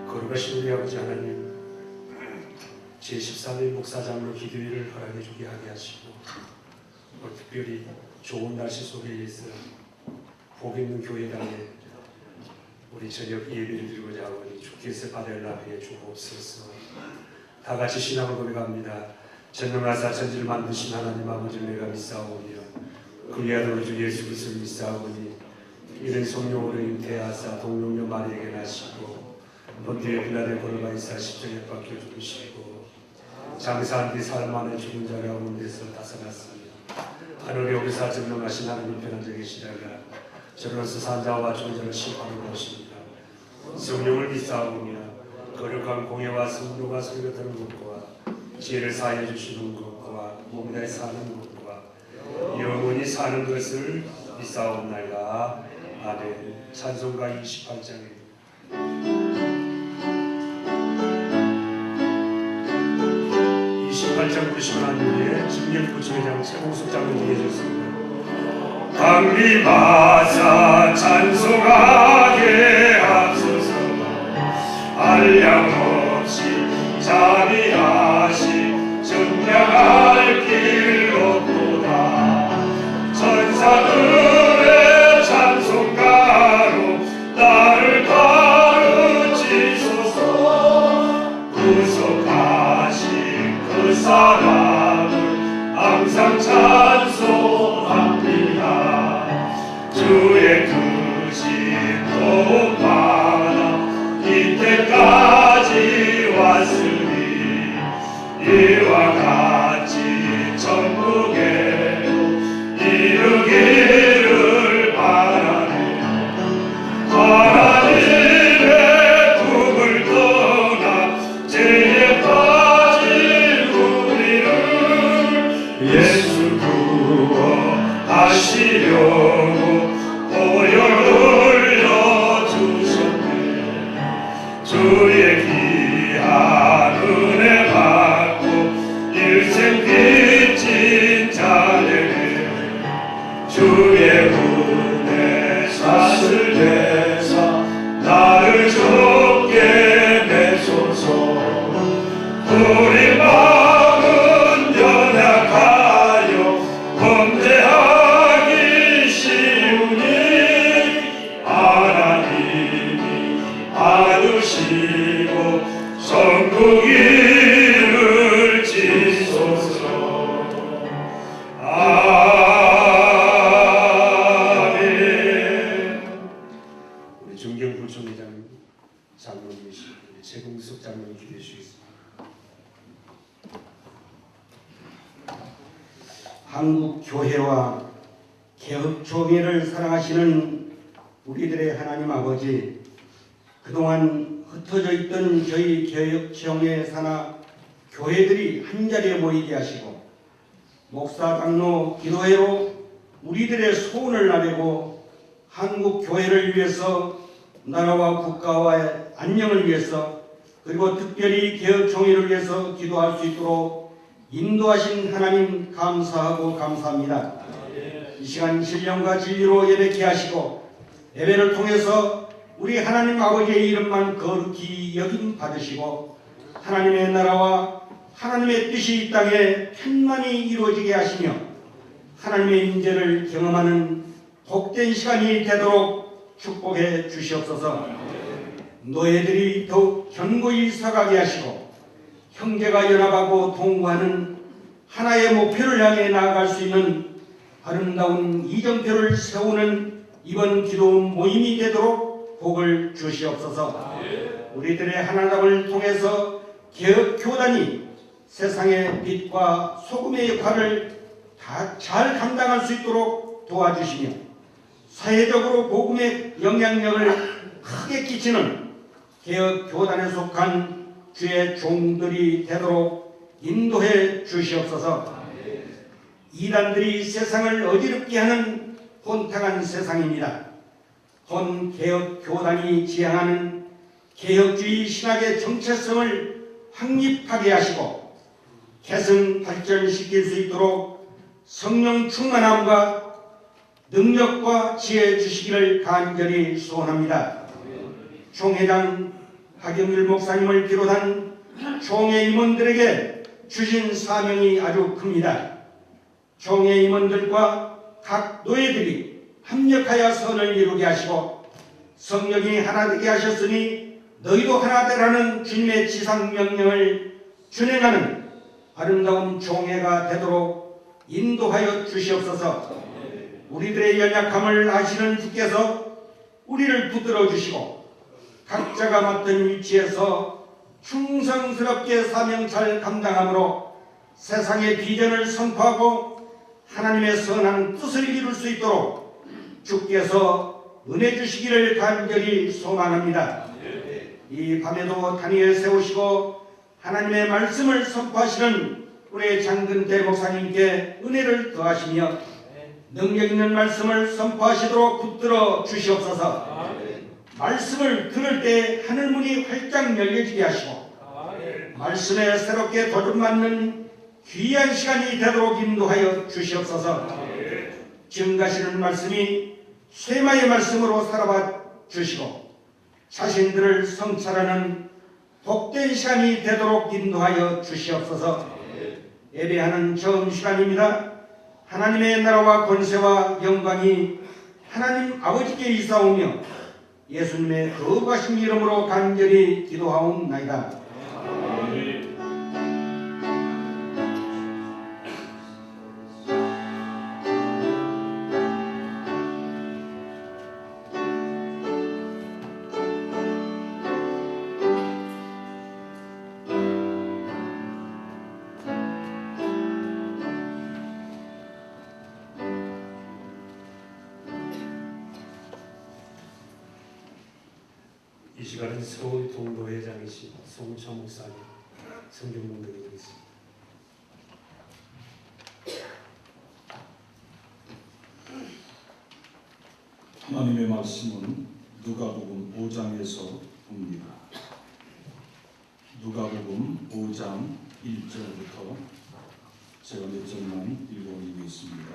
거룩하신 우리 아버지 하나님, 제13일 목사장로 기도회를 허락해 주게 하게 하시고, 특별히 좋은 날씨 속에 있어 복 있는 교회당에 우리 저녁 예배를 드리고자 하오니 주께서 받으라 해 주옵소서. 다 같이 신앙을 고백합니다. 전능하사 천지를 만드신 하나님 아버지를 내가 믿사오며 그의 아들 우리 주 예수 그리스도를 믿사오니 이른 성령으로 잉태하사 동령녀 마리에게 나시고 본디에 빌라델 고르바이사 십자가에 박혀 죽으시고 장사한 뒤 사람 안에 죽은 자 가운데서 다스렸으며 하늘에 오르사 전능하신 하나님 편한 적에 시다가 저로서 산자와 존재를 심판하러 오십니다. 성령을 믿사오며 거룩한 공예와 성도가 설교하는 것과 지혜를 사하여 주시는 것과 몸에 사는 것과 영원히 사는 것을 믿사옵나이다. 아멘. 찬송가 28장입니다. 28장 보시면 한 후에 진경구청회장 최공숙 장로님이 해주셨습니다. 강림하사 찬송하게 하소서. 한량 없이 자비하시 정량할 길 없도다. 천사들의 찬송가로 나를 가르치소서. 구속하신 그 사랑을 항상 찬송합니다. 주의 크신 도움 많아 이때까지 왔으니 이와 같이 천국에로 이르기를 바라네. 하나님의 품을 떠나 죄에 빠진 우리를 예수 구원하시려고 보혈 흘려주셨네. 주의 귀한 은혜 받고 일생 빚진 자에게 주의 은혜 사슬 대사 나를 좁게 내소서. 우리 마음은 연약하여 범죄하기 쉬우니 하나님이 안으시고 천국 이룰지소서. 아멘. 우리 중경구청회장 장로님이신 최공숙 장로님 기도해 주시겠습니다. 한국 교회와 개혁 총회를 사랑하시는 우리들의 하나님 아버지, 그동안 흩어져 있던 저희 개혁 총회 산하 교회들이 한자리에 모이게 하시고 목사 장로 기도회로 우리들의 소원을 나누고 한국 교회를 위해서 나라와 국가와의 안녕을 위해서 그리고 특별히 개혁 총회를 위해서 기도할 수 있도록 인도하신 하나님 감사하고 감사합니다. 이 시간 신령과 진리로 예배케 하시고 예배를 통해서 우리 하나님 아버지의 이름만 거룩히 여김 받으시고 하나님의 나라와 하나님의 뜻이 이 땅에 편만히 이루어지게 하시며 하나님의 임재를 경험하는 복된 시간이 되도록 축복해 주시옵소서. 노예들이 더욱 견고히 서가게 하시고 형제가 연합하고 동거하는 하나의 목표를 향해 나아갈 수 있는 아름다운 이정표를 세우는 이번 기도 모임이 되도록 복을 주시옵소서. 우리들의 하나님을 통해서 개혁교단이 세상의 빛과 소금의 역할을 다 잘 감당할 수 있도록 있도록 도와주시며 사회적으로 복음의 영향력을 크게 끼치는 개혁 교단에 속한 주의 종들이 되도록 인도해 주시옵소서. 이단들이 세상을 어지럽게 하는 혼탁한 세상입니다. 본 개혁 교단이 지향하는 개혁주의 신학의 정체성을 확립하게 하시고 개성 발전시킬 수 있도록 성령 충만함과 능력과 지혜 주시기를 간절히 소원합니다. 총회장 박영률 목사님을 비롯한 총회 임원들에게 주신 사명이 아주 큽니다. 총회 임원들과 각 노예들이 합력하여 선을 이루게 하시고 성령이 하나 되게 하셨으니 너희도 하나 되라는 주님의 지상명령을 준행하는 아름다운 총회가 되도록 인도하여 주시옵소서. 우리들의 연약함을 아시는 주께서 우리를 붙들어 주시고 각자가 맡은 위치에서 충성스럽게 사명 잘 감당함으로 세상의 비전을 선포하고 하나님의 선한 뜻을 이룰 수 있도록 주께서 은혜 주시기를 간절히 소망합니다. 이 밤에도 단위에 세우시고 하나님의 말씀을 선포하시는 우리 장근대 목사님께 은혜를 더하시며 능력 있는 말씀을 선포하시도록 붙들어 주시옵소서. 말씀을 들을 때 하늘문이 활짝 열려지게 하시고 말씀에 새롭게 도전받는 귀한 시간이 되도록 인도하여 주시옵소서. 증가시는 말씀이 쇠마의 말씀으로 살아봐 주시고 자신들을 성찰하는 복된 시간이 되도록 인도하여 주시옵소서. 예배하는 처음 시간입니다. 하나님의 나라와 권세와 영광이 하나님 아버지께 이사오며 예수님의 거룩하신 이름으로 간절히 기도하옵나이다. 이 시간은 서울 동도회장이신 송천 목사님 성경 공독이겠습니다. 하나님의 말씀은 누가복음 5장에서 봅니다. 누가복음 5장 1절부터 제가 몇 절만 읽어드리겠습니다.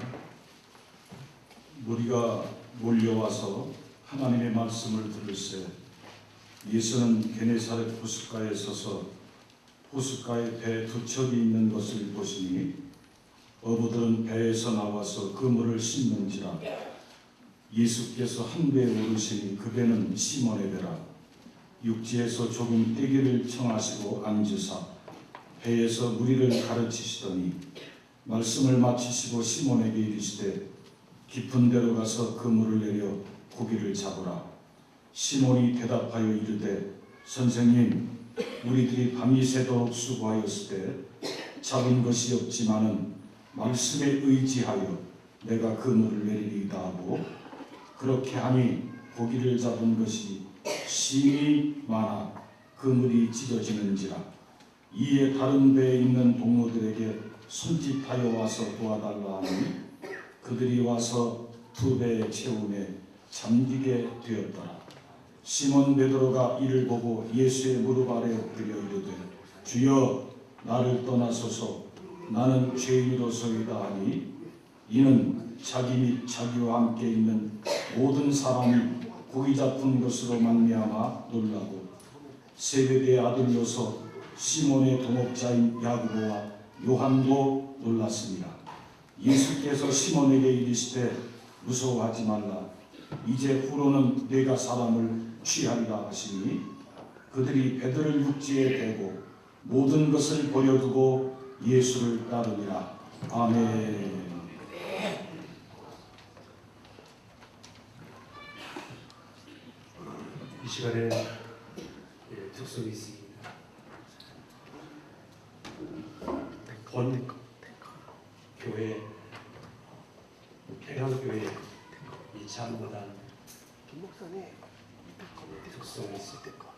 무리가 몰려와서 하나님의 말씀을 들을새 예수는 게네사렛 호숫가에 서서 호숫가에 배 두 척이 있는 것을 보시니 어부들은 배에서 나와서 그 물을 씻는지라. 예수께서 한 배에 오르시니 그 배는 시몬의 배라. 육지에서 조금 떼기를 청하시고 앉으사 배에서 무리를 가르치시더니 말씀을 마치시고 시몬에게 이르시되 깊은 데로 가서 그 물을 내려 고기를 잡으라. 시몬이 대답하여 이르되 선생님, 우리들이 밤이 새도록 수고하였을 때 잡은 것이 없지만은 말씀에 의지하여 내가 그 물을 내리리이다 하고 그렇게 하니 고기를 잡은 것이 심히 많아 그물이 찢어지는지라. 이에 다른 배에 있는 동무들에게 손짓하여 와서 도와달라 하니 그들이 와서 두 배에 채우매 잠기게 되었더라. 시몬 베드로가 이를 보고 예수의 무릎 아래 엎드려 이르되 주여 나를 떠나소서 나는 죄인이로소이다 하니 이는 자기 및 자기와 함께 있는 모든 사람이 고기 잡은 것으로 말미암아 놀라고 세베대의 아들로서 시몬의 동업자인 야고보와 요한도 놀랐습니다. 예수께서 시몬에게 이르시되 무서워하지 말라. 이제 후로는 내가 사람을 취하리라 하시니 그들이 배들을 육지에 대고 모든 것을 버려두고 예수를 따르니라. 아멘. 이 시간에 특성이 있습니다. 본 교회 해안교회 이 참모단 특성이 있습니다.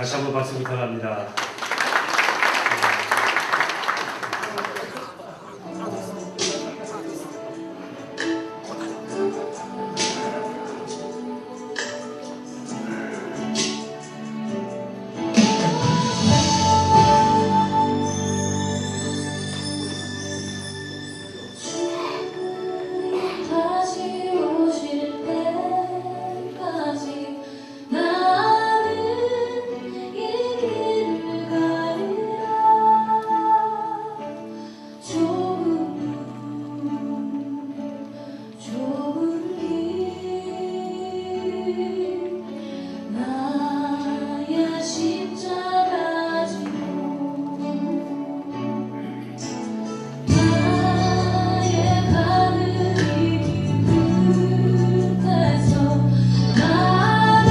다시 한번 박수 부탁합니다. 다시 오실 때까지 나는 이 길을 가리라. 좁은 길 나의 십자가 지고 나의 가는 이 끝에서 나는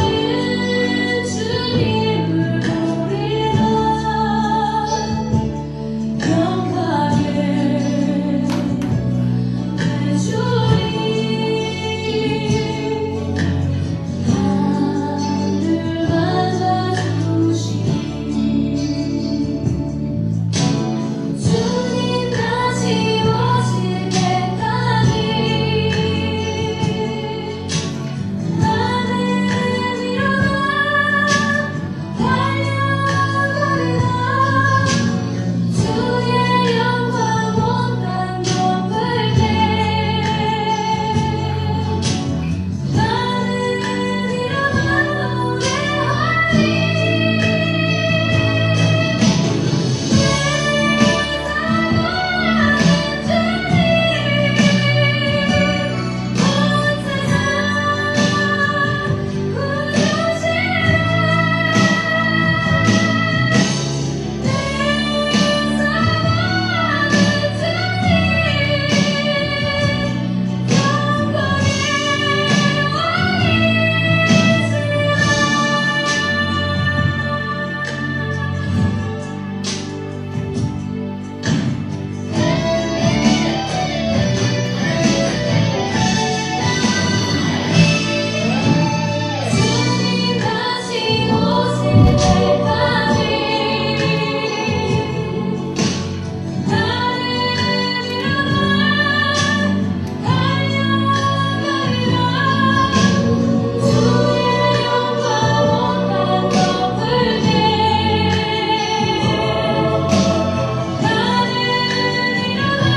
주님을 보리라. 영광에 내 주님 나를 맞아주시니 주님 다시 오실 때까지 나는 일어나 달려가리라. 주의 영광 온단 덮을 때 나는 일어나 노래하리. 주님 다시 오실 때까지 나는 일어나 달려가리라. 주의 영광 온단 덮을 때 나는 일어나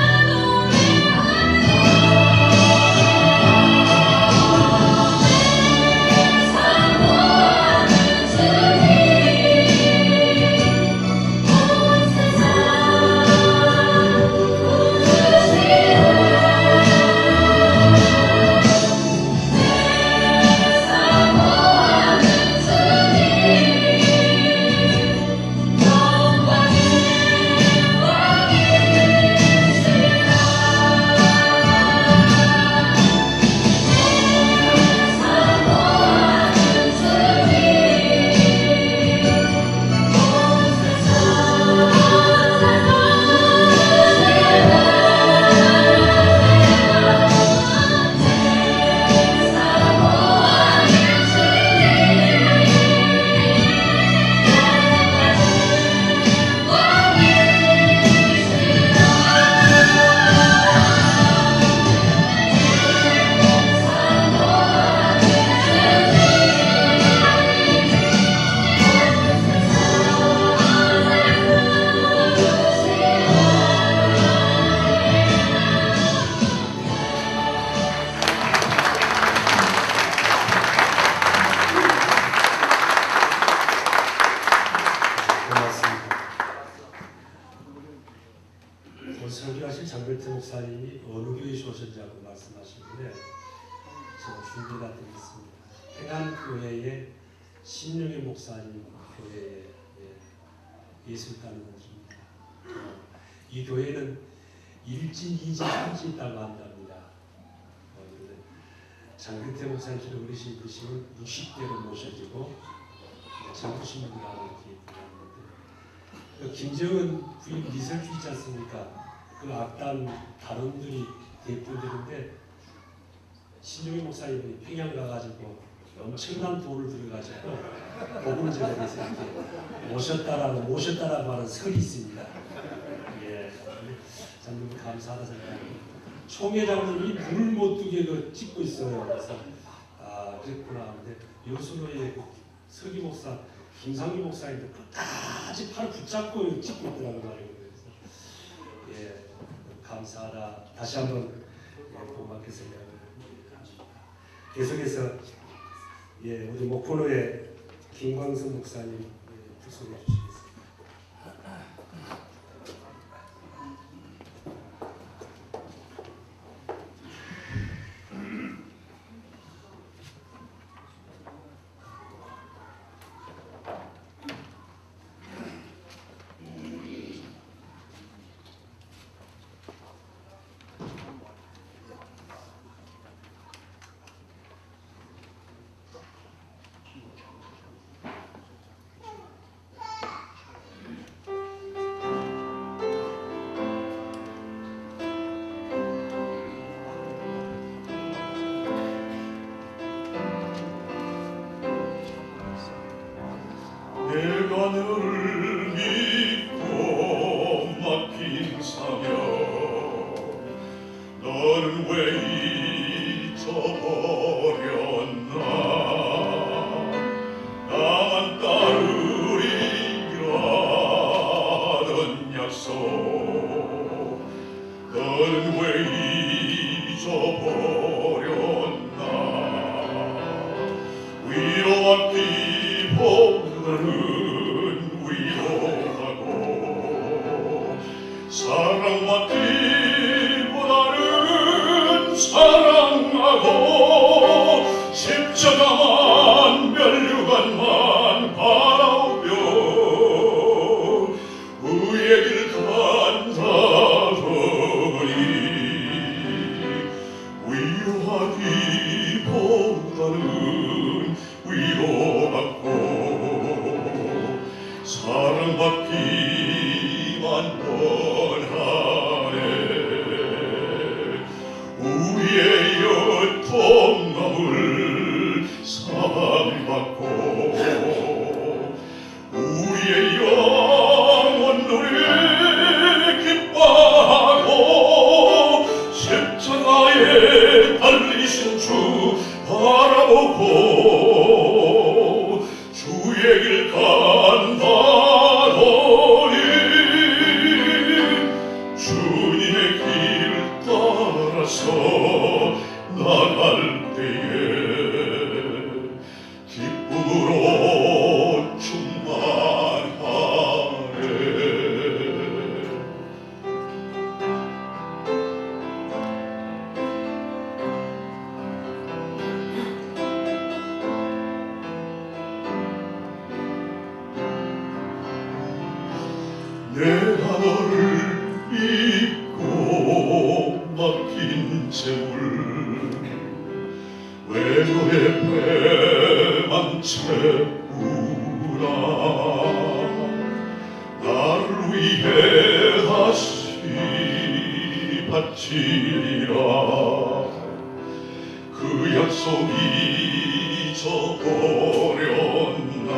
고맙습니다. 오늘 설교하실 장별태 목사님이 어느 교회에 오셨냐고 말씀하시는데 제가 준비가 되어 있습니다. 해안교회의 신용의 목사님 교회의 예술가는 곳입니다. 이 교회는 1진, 2진, 3진 있다고 한답니다. 장별태 목사님처럼 어르신 분이시면 60대로 모셔지고 젊으신 분들하고 이렇게 있는데 김정은 부인 미설주 있지 않습니까? 그 악단 단원들이 대표되는데 신용희 목사님이 평양 가가지고 엄청난 돌을 들어가지고 복음제단에서 이렇게 모셨다라고 하는 설이 있습니다. 예, 참 너무 감사하다 생각합니다. 총회 장로님이 물을 못 두게 찍고 있어요. 그래서 그랬구나. 근데 여수로의 서기 목사 김상규 목사님도 끝까지 팔을 붙잡고 찍고 있더라고 말이에요. 그래서 예, 감사하다. 다시 한번 고맙게 생각합니다. 계속해서 우리 목포로의 김광석 목사님 부석해 주시겠습니다. 내가 너를 믿고 맡긴 사명 너는 왜 잊어버렸나 나만 따르리라던 약속 너는 왜 잊어버렸나 위로와 기쁨 위로하고 사랑받기보다는 사랑하고 십자가만 멸류관만 바라보며 의의 길 간다더니 위로하기보다는 위로받고 사랑받기만 원하네 우리의 여통함을 사랑받고 우리의 영혼들이 기뻐하고 십자가에 달리신 주 바라보고 주의 길 간다더니 주님의 길 따라서 나갈 때에 기쁨으로 충만하네 내가 너를 믿고 맡긴 재물 외도의 배만 채우라 나를 위해 다시 바치리라 그 약속이 잊어버렸나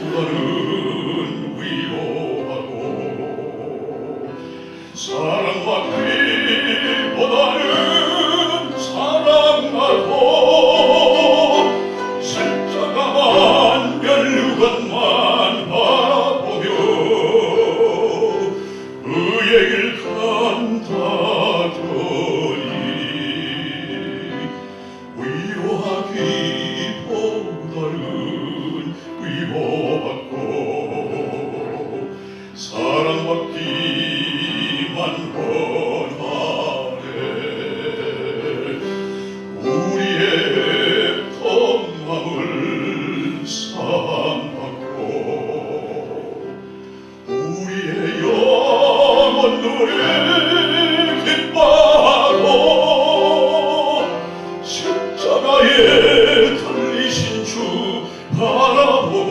위로받기보다는 위로하고 사랑받기보다는 사랑하고 십자가만 멸류관만 바라보며 의의 길 간다더니 위로하기보다는 위로받고 사랑받기만 원하네 우리의 통함을 사랑받고 우리의 영혼들이 기뻐하고 십자가에 달리신 주 바라보고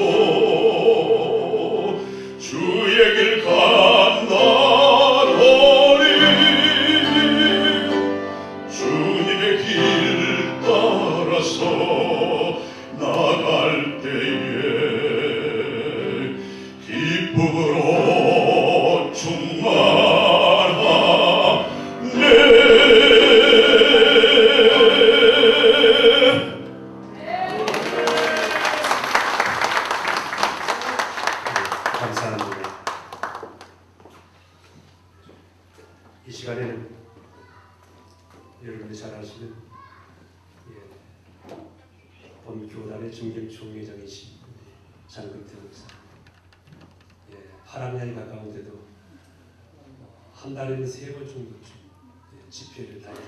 주의 길 간다더니 주 주셔서 나갈 때에 기쁨으로 충만하네. 감사합니다. 이 시간에는 여러분이 잘 아시는 본 교단의 중경총회장이신 장근태 목사, 파랑야에 가까운데도 한 달에는 3번 정도 집회를 다니는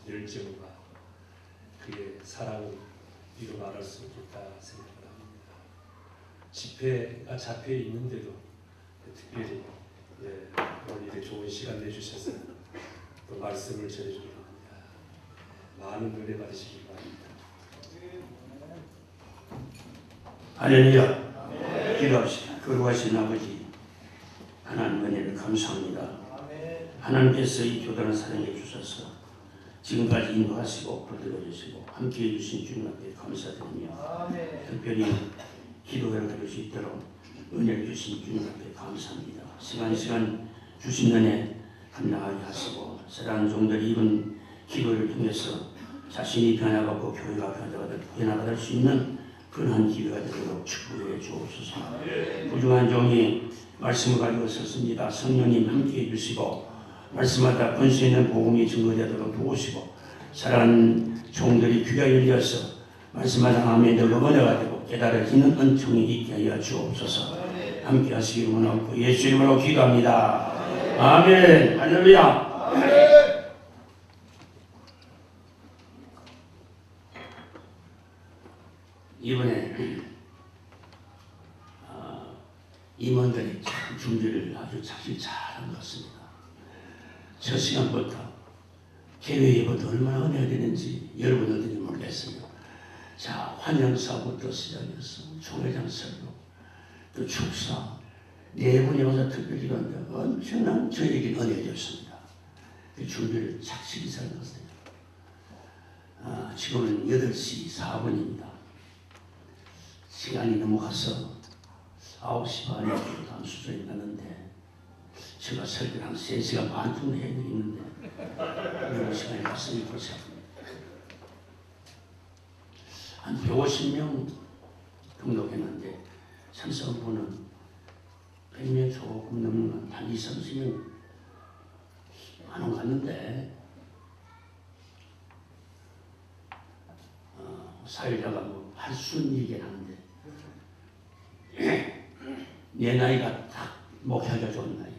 열정과 그의 사랑을 이루 말할 수 없다 생각을 합니다. 집회가 잡혀 있는데도 특별히 오늘 이렇게 좋은 시간 내주셔서 또 말씀을 전해주기로 합니다. 많은 은혜 받으시기 바랍니다. 할렐루야. 기도합시다. 거룩하신 아버지, 하나님 은혜를 감사합니다. 하나님께서 이 교단을 사랑해 주셔서 지금까지 인도하시고 불들어주시고 함께해 주신 주님 앞에 감사드리며 특별히 기도회를 드릴 수 있도록 은혜를 주신 주님 앞에 감사합니다. 시간 주신 은혜 감당하게 하시고 사랑하는 종들이 이번 기도를 통해서 자신이 변화받고 교회가 변화받을 수 있는 그러한 기회가 되도록 축복해 주옵소서. 부족한 종이 말씀을 가지고 섰습니다. 성령님 함께해 주시고 말씀마다 권세 있는 복음이 증거되도록 도우시고 사랑하는 종들이 귀가 열려서 말씀마다 아멘으로 은혜가 되고 깨달아지는 은총이 있게 하여 주옵소서. 함께 하시기를 원하고 예수 이름으로 기도합니다. 아멘. 할렐루야. 이번에 임원들이 참 준비를 아주 잘한 것 같습니다. 첫 시간부터 개회 예보도 얼마나 은혜가 되는지 여러분들이 모르겠어요. 자, 환영사부터 시작해서 총회장 설교, 또 축사, 네 분이 와서 특별히 그런데 엄청난 저에게 은혜가 줬습니다. 그 준비를 착실히 잘 했어요. 지금은 8시 4분입니다. 시간이 넘어가서 9시 반에 다음 수준이 갔는데 제가 설교를 한 3시간 반 정도 해야 되겠는데 이런 시간이 갔으니 벌써 한 150명 등록했는데 참석분은 100명 조금 넘는 한 20, 30명 안 온 갔는데 사회자가 뭐 할 수 있는 얘기를 하는데 내 나이가 딱 목회하기가 좋은 나이.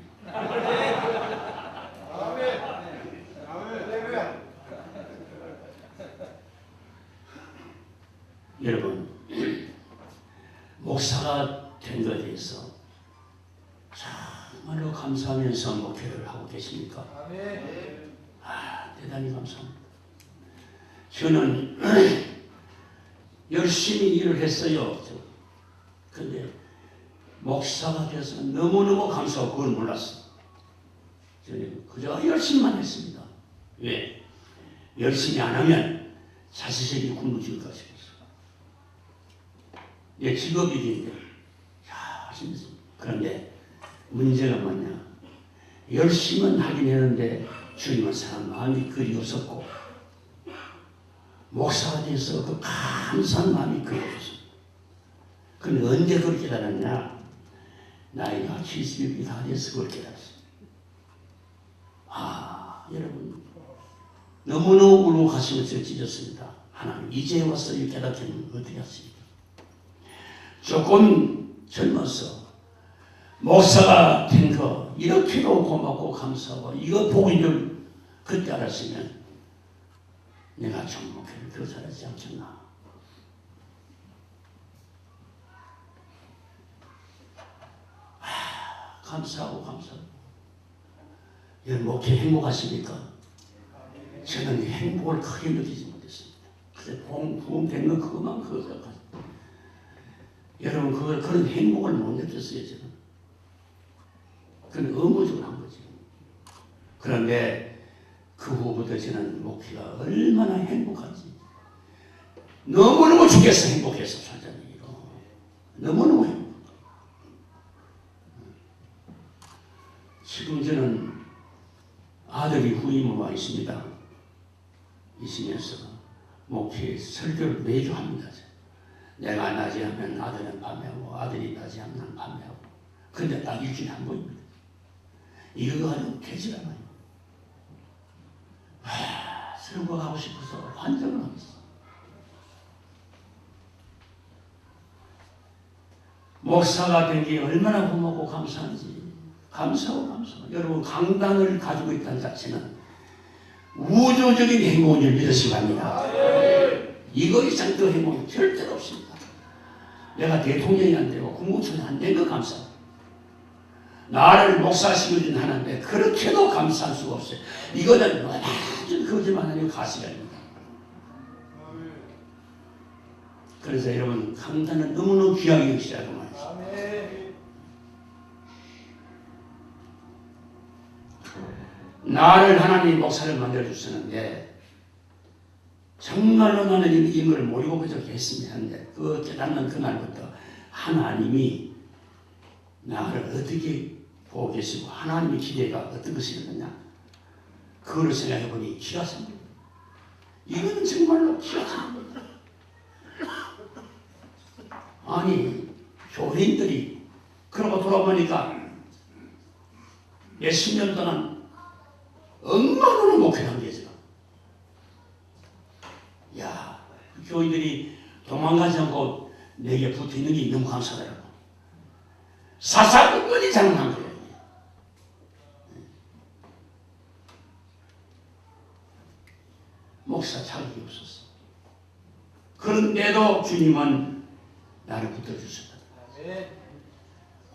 여러분, 목사가 된 것에 대해서 정말로 감사하면서 목회를 하고 계십니까? 대단히 감사합니다. 저는 열심히 일을 했어요. 근데 목사가 돼서 너무너무 감사하고 그걸 몰랐어요. 저는 그저 열심히만 했습니다. 왜? 열심히 안 하면 자식이 굶어 죽을 것이었어요. 내 직업이긴데 열심히. 그런데 문제가 뭐냐? 열심히는 하긴 했는데 주님은 사람 마음이 그리 없었고 목사가 돼서 그 감사한 마음이 그리 없었어요. 근데 언제 그걸 깨달았냐? 나이가 70이 다 돼서 그걸 깨달았어요. 여러분 너무너무 울고 가슴을 찢었습니다. 하나님 이제 와서 이 깨닫기는 어떻게 하십니까? 조금 젊어서 목사가 된 거 이렇게도 고맙고 감사하고 이거 복인을 그때 알았으면 내가 좀 목회를 더 잘하지 않겠나. 감사하고 여러분 목회 행복하십니까? 저는 행복을 크게 느끼지 못했습니다. 그래서 부흥된 건 그것만 그거 생각하죠. 여러분 그런 행복을 못 느꼈어요. 저는 그건 의무적으로 한 거지. 그런데 그 후부터 저는 목회가 얼마나 행복한지 너무너무 죽겠어. 행복해서 살자는 얘기로. 너무너무 행복. 지금 저는 아들이 후임으로 와 있습니다. 있으면서 목회 설교를 매주 합니다. 내가 낮에 하면 아들은 밤에 하고 아들이 낮에 하면 난 밤에 하고. 근데 딱 일주일에 한 번입니다. 이거 가지고 개지가 많이. 설교하고 싶어서 환장을 하고 있어. 목사가 된 게 얼마나 고맙고 감사한지. 감사하고. 여러분 강단을 가지고 있다는 자체는 우주적인 행복인 줄 믿으시기 바랍니다. 이거 이상 더 행복은 절대로 없습니다. 내가 대통령이 안 되고 국무총리 안 된 거 감사합니다. 나를 목사 시켜준 하나님께 그렇게도 감사할 수가 없어요. 이거는 완전 거짓말 아니고 가시랍니다. 그래서 여러분 강단은 너무너무 귀하게 여기시라고 말했습니다. 나를 하나님 목사를 만들어주셨는데 정말로 나는 이걸 모르고 그저께 했으면 하는데 그 깨닫는 그날부터 하나님이 나를 어떻게 보고 계시고 하나님의 기대가 어떤 것이었느냐 그거를 생각해보니 기가 찹니다. 이거는 정말로 기가 찹니다. 아니 교인들이 그러고 돌아보니까 몇십 년 동안 억만원을 목회한 게 지금. 야, 교인들이 도망가지 않고 내게 붙어있는 게 너무 감사하더라고. 사사건건이 장난한 거예요. 목사 자격이 없었어. 그런데도 주님은 나를 붙어주셨다.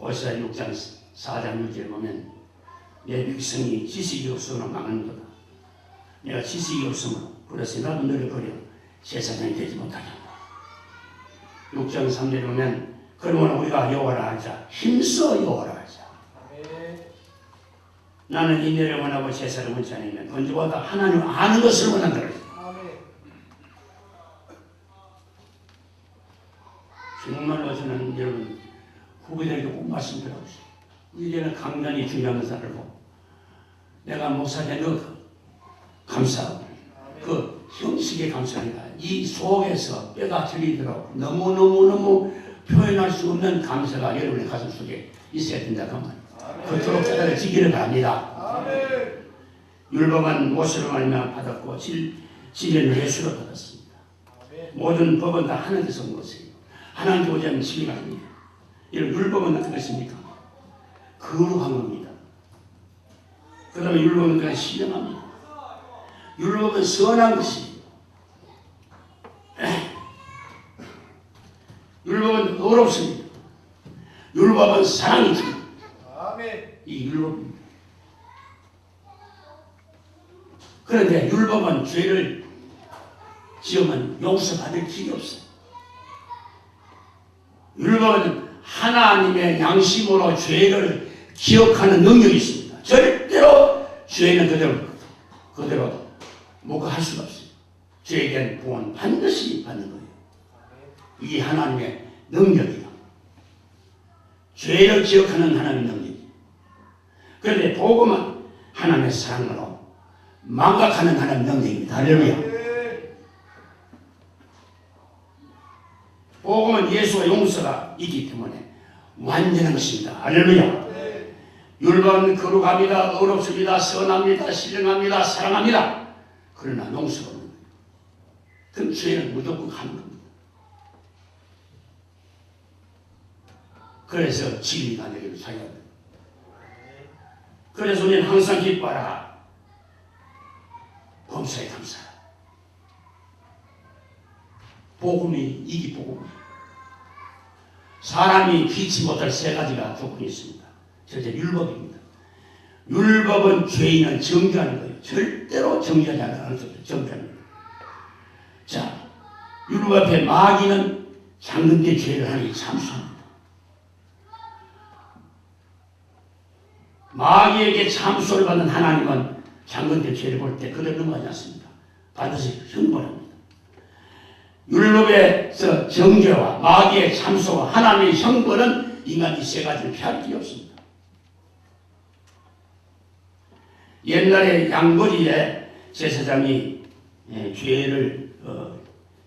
호세아 6장 4장 6절에 보면 내 백성이 지식이 없으므로 망하는도다. 내가 지식이 없으므로 그래서 나도 너를 버려 제사장이 되지 못하게 한다. 6장 3절에 보면 그러면 우리가 여호와라 하자. 힘써 여호와라 하자. 나는 인내를 원하고 제사를 원치 않으면 언제보다 하나님을 아는 것을 원한다. 정말로 저는 여러분 후배들에게 꼭 말씀드리고 싶어요. 이제는 강단이 중요한 것을 알고 내가 목사된 거 감사하고 그 형식에 감사합니다. 이 속에서 뼈가 저리도록 너무너무 표현할 수 없는 감사가 여러분의 가슴 속에 있어야 된다. 그 말. 그토록 깨달아지기를 바랍니다. 율법은 모세로 말미암아 받았고 진리는 예수로 받았습니다. 모든 법은 다 하나님께서 온 것이에요. 하나님께 오지 않는 진리가 아닙니다. 이런 율법은 어떤 것입니까? 거룩한 겁니다. 그 다음에 율법은 그냥 신령합니다. 율법은 선한 것이에요. 율법은 어렵습니다. 율법은 사랑이죠. 이 율법입니다. 그런데 율법은 죄를 지으면 용서받을 길이 없어요. 율법은 하나님의 양심으로 죄를 기억하는 능력이 있습니다. 절대로 죄는 그대로 묵과할 수가 없어요. 죄에 대한 보호는 반드시 받는 거예요. 이게 하나님의 능력이에요. 죄를 기억하는 하나님의 능력이에요. 그런데 복음은 하나님의 사랑으로 망각하는 하나님의 능력입니다. 할렐루야. 복음은 예수와 용서가 있기 때문에 완전한 것입니다. 할렐루야. 율법은 거룩합니다. 어렵습니다. 선합니다. 신령합니다. 사랑합니다. 그러나 용서가 없는 거예요. 그럼 죄는 무조건 하는 겁니다. 그래서 진리가 내게 사야 돼요. 그래서 우리는 항상 기뻐하라. 범사에 감사하라. 복음이 이기 복음이에요. 사람이 피치 못할 세 가지가 조건이 있습니다. 첫째 율법입니다. 율법은 죄인을 정죄하는 거예요. 절대로 정죄하지 않을 수 없어요. 정죄하는 거예요. 자, 율법 앞에 마귀는 잠근대 죄를 하니 참수합니다. 마귀에게 참수를 받는 하나님은 잠근대 죄를 볼 때 그대로 넘어가지 않습니다. 반드시 형벌합니다. 율법 율법에서 정죄와 마귀의 참소와 하나님의 형벌은 인간이 세 가지를 피할 길이 없습니다. 옛날에 양거리에 제사장이 죄를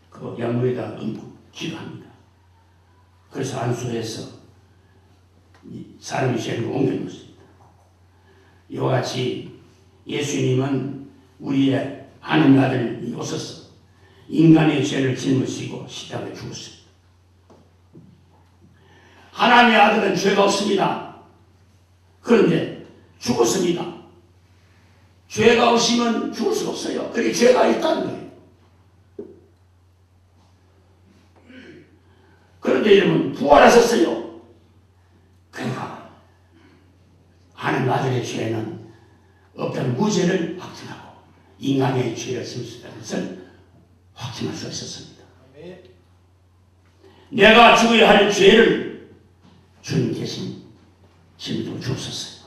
그 양물에다 얹고 기도합니다. 그래서 안수해서 사람의 죄를 옮겨놓습니다. 이와 같이 예수님은 우리의 하나님의 아들이 오셔서 인간의 죄를 짊어지고 십자가에 죽었습니다. 하나님의 아들은 죄가 없습니다. 그런데 죽었습니다. 죄가 없으면 죽을 수가 없어요. 그게 죄가 있다는 거예요. 그런데 여러분 부활하셨어요. 그러니까 하나님 아들의 죄는 없다는 무죄를 확증하고 인간의 죄를 심수다는 것을 확증할 수 있었습니다. 내가 죽어야 할 죄를 주님께서 짐도 주셨어요.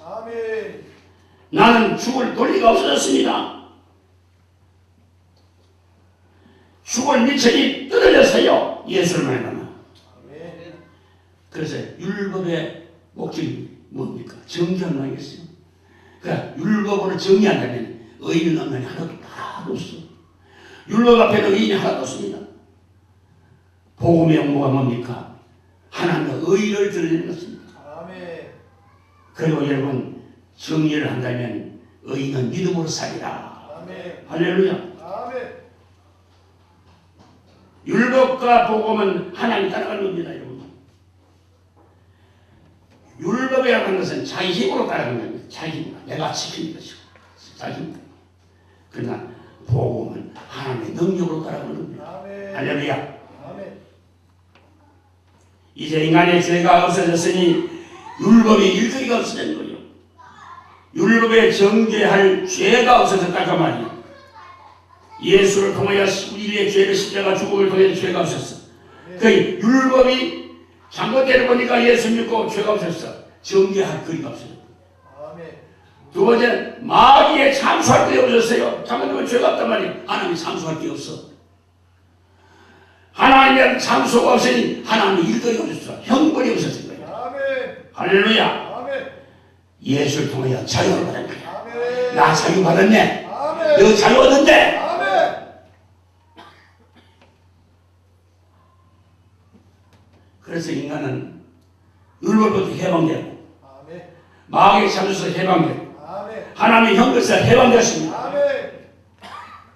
나는 죽을 도리가 없어졌습니다. 죽을 미천이 뜯어졌어요. 예수를 말하면. 그래서 율법의 목적이 뭡니까? 정죄하는 거 아니겠어요? 그러니까 율법으로 정의한다면 의인은 없는 하나도 없어. 율법 앞에는 의인이 하나도 없습니다. 복음의 영모가 뭡니까? 하나님의 의를 드러내는 것입니다. 그리고 여러분 정의를 한다면 의인은 믿음으로 살리라. 할렐루야. 율법과 복음은 하나님 따라가는 겁니다. 여러분. 율법이라고 하는 것은 자기 힘으로 따라가는 겁니다. 자기 힘으로. 내가 지키는 것이고 자기 힘으로. 그러나 복음은 하나님의 능력으로 따라가는 겁니다. 할렐루야. 이제 인간의 죄가 없어졌으니 율법의 일거리가 없어진 거예요. 율법에 정죄할 죄가 없어졌다 그 말이에요. 예수를 통하여 우리의 죄를 십자가 죽음을 통해 죄가 없었어. 그 율법이 잘못되는 거니까 예수 믿고 죄가 없었어. 정죄할 거리가 없어졌다. 두 번째 마귀의 참수할 게 없었어요. 잘못되면 죄가 없단 말이에요. 하나님이 참수할 게 없어. 하나님의 참수가 없으니 하나님의 일거리가 없었어. 형벌이 없었을 거예요. 할렐루야. 예수를 통하여 자유를 받은 거야. 나 자유 받았네. 너 자유 얻었네. 그래서 인간은 율법부터 해방되고 마귀의 참수에서 해방되고 하나님의 형벌에서 해방되었습니다.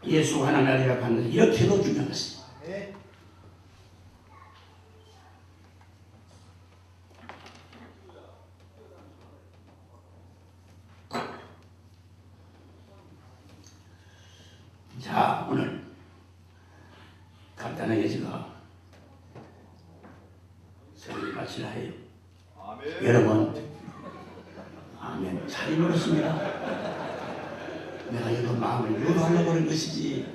예수가 하나님의 아들이라고 하는 것은 이렇게도 중요한 것입니다. 자, 오늘 간단하게 제가 설교를 마치려 해요. 여러분, 아멘. 잘 읽었습니다. 내가 여러분 마음을 유도하려고 하는 것이지